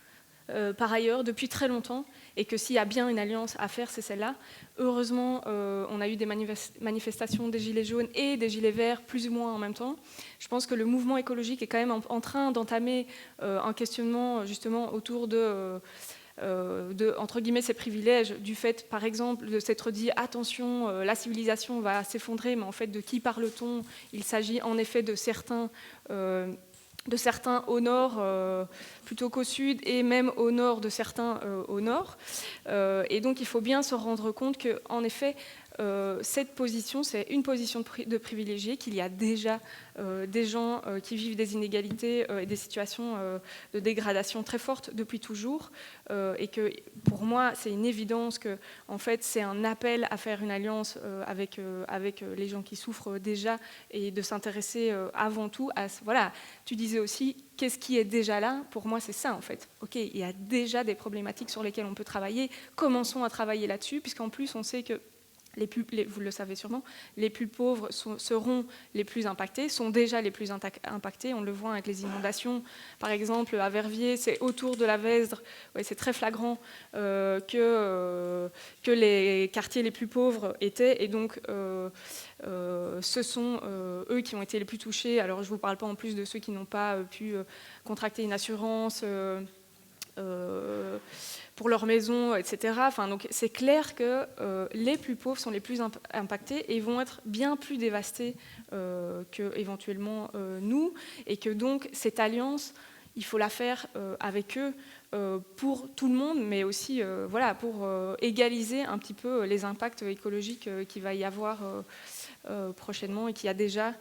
par ailleurs, depuis très longtemps, et que s'il y a bien une alliance à faire, c'est celle-là. Heureusement, on a eu des manifestations des Gilets jaunes et des Gilets verts, plus ou moins en même temps. Je pense que le mouvement écologique est quand même en train d'entamer un questionnement, justement, autour de entre guillemets, ces privilèges, du fait, par exemple, de s'être dit « attention, la civilisation va s'effondrer », mais en fait, de qui parle-t-on ? Il s'agit en effet de certains au nord plutôt qu'au sud, et même au nord de certains au nord. Et donc il faut bien se rendre compte qu'en effet, cette position, c'est une position de privilégié, qu'il y a déjà des gens qui vivent des inégalités et des situations de dégradation très fortes depuis toujours, et que pour moi, c'est une évidence que en fait, c'est un appel à faire une alliance avec les gens qui souffrent déjà, et de s'intéresser avant tout à... Voilà, tu disais aussi, qu'est-ce qui est déjà là ? Pour moi, c'est ça en fait. Ok, il y a déjà des problématiques sur lesquelles on peut travailler. Commençons à travailler là-dessus, puisqu'en plus, on sait que vous le savez sûrement, les plus pauvres seront les plus impactés, sont déjà les plus impactés. On le voit avec les inondations. Par exemple, à Verviers, c'est autour de la Vesdre, c'est très flagrant que les quartiers les plus pauvres étaient. Et donc, ce sont eux qui ont été les plus touchés. Alors, je ne vous parle pas en plus de ceux qui n'ont pas pu contracter une assurance pour leur maison, etc. Enfin, donc c'est clair que les plus pauvres sont les plus impactés et vont être bien plus dévastés que éventuellement nous, et que donc cette alliance, il faut la faire avec eux pour tout le monde, mais aussi voilà, pour égaliser un petit peu les impacts écologiques qu'il va y avoir prochainement et qu'il y a déjà.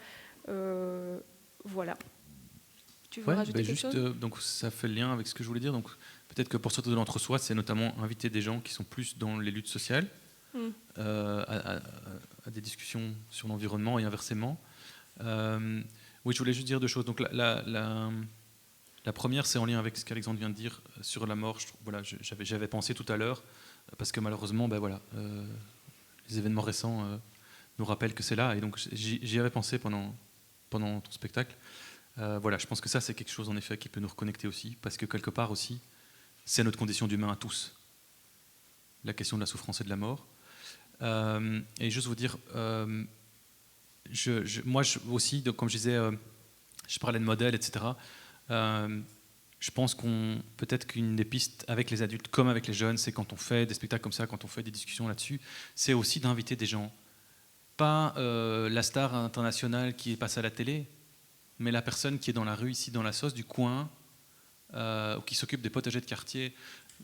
Voilà. Tu veux rajouter quelque chose ? Donc ça fait le lien avec ce que je voulais dire. Donc peut-être que pour sortir de l'entre-soi, c'est notamment inviter des gens qui sont plus dans les luttes sociales, à des discussions sur l'environnement et inversement. Oui, je voulais juste dire deux choses. Donc la première, c'est en lien avec ce qu'Alexandre vient de dire sur la mort. Voilà, j'avais pensé tout à l'heure, parce que malheureusement, les événements récents nous rappellent que c'est là. Et donc j'y avais pensé pendant ton spectacle. Voilà, je pense que ça, c'est quelque chose en effet qui peut nous reconnecter aussi, parce que quelque part aussi, c'est notre condition d'humain à tous, la question de la souffrance et de la mort. Et juste vous dire, moi aussi, donc, comme je disais, je parlais de modèles, etc. Je pense peut-être qu'une des pistes avec les adultes comme avec les jeunes, c'est quand on fait des spectacles comme ça, quand on fait des discussions là-dessus, c'est aussi d'inviter des gens, pas la star internationale qui est passée à la télé, mais la personne qui est dans la rue, ici, dans la sauce du coin, ou qui s'occupe des potagers de quartier.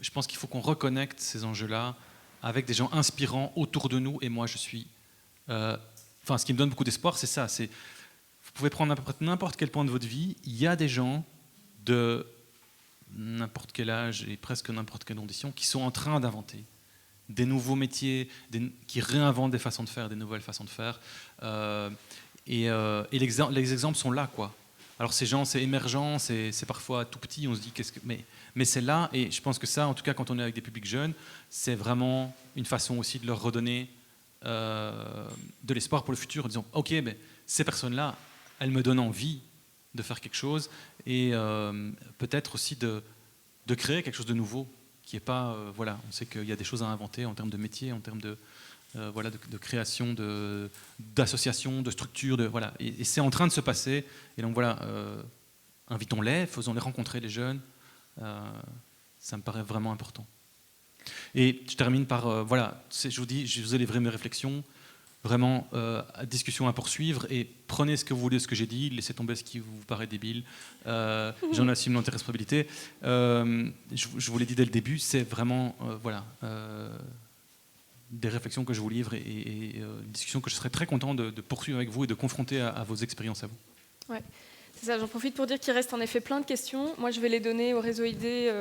Je pense qu'il faut qu'on reconnecte ces enjeux-là avec des gens inspirants autour de nous. Et moi, ce qui me donne beaucoup d'espoir, c'est ça. Vous pouvez prendre n'importe quel point de votre vie. Il y a des gens de n'importe quel âge et presque n'importe quelle condition qui sont en train d'inventer des nouveaux métiers, qui réinventent des façons de faire, des nouvelles façons de faire. Et les exemples sont là, quoi. Alors ces gens, c'est émergent, c'est parfois tout petit, on se dit mais c'est là, et je pense que ça, en tout cas quand on est avec des publics jeunes, c'est vraiment une façon aussi de leur redonner de l'espoir pour le futur, en disant ok, mais ces personnes-là, elles me donnent envie de faire quelque chose, et peut-être aussi de créer quelque chose de nouveau, qui est pas, voilà, on sait qu'il y a des choses à inventer en termes de métier, en termes de création, d'associations, de structures, voilà. Et c'est en train de se passer. Et donc voilà, invitons-les, faisons-les rencontrer, les jeunes. Ça me paraît vraiment important. Et je termine par, voilà, je vous ai livré mes réflexions. Vraiment, discussion à poursuivre. Et prenez ce que vous voulez de ce que j'ai dit, laissez tomber ce qui vous paraît débile. J'en assume l'interresponsabilité. Je vous l'ai dit dès le début, c'est vraiment, voilà... des réflexions que je vous livre et une discussion que je serais très content de poursuivre avec vous et de confronter à vos expériences à vous. Ouais, c'est ça, j'en profite pour dire qu'il reste en effet plein de questions. Moi, je vais les donner au réseau ID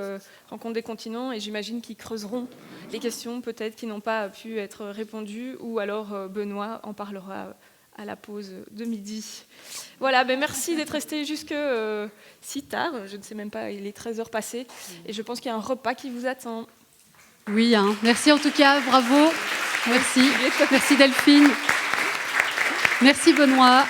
Rencontre des continents, et j'imagine qu'ils creuseront les questions peut-être qui n'ont pas pu être répondues, ou alors Benoît en parlera à la pause de midi. Voilà, merci d'être resté jusque si tard. Je ne sais même pas, il est 13h passé, et je pense qu'il y a un repas qui vous attend. Oui, merci en tout cas, bravo. Merci Delphine. Merci Benoît.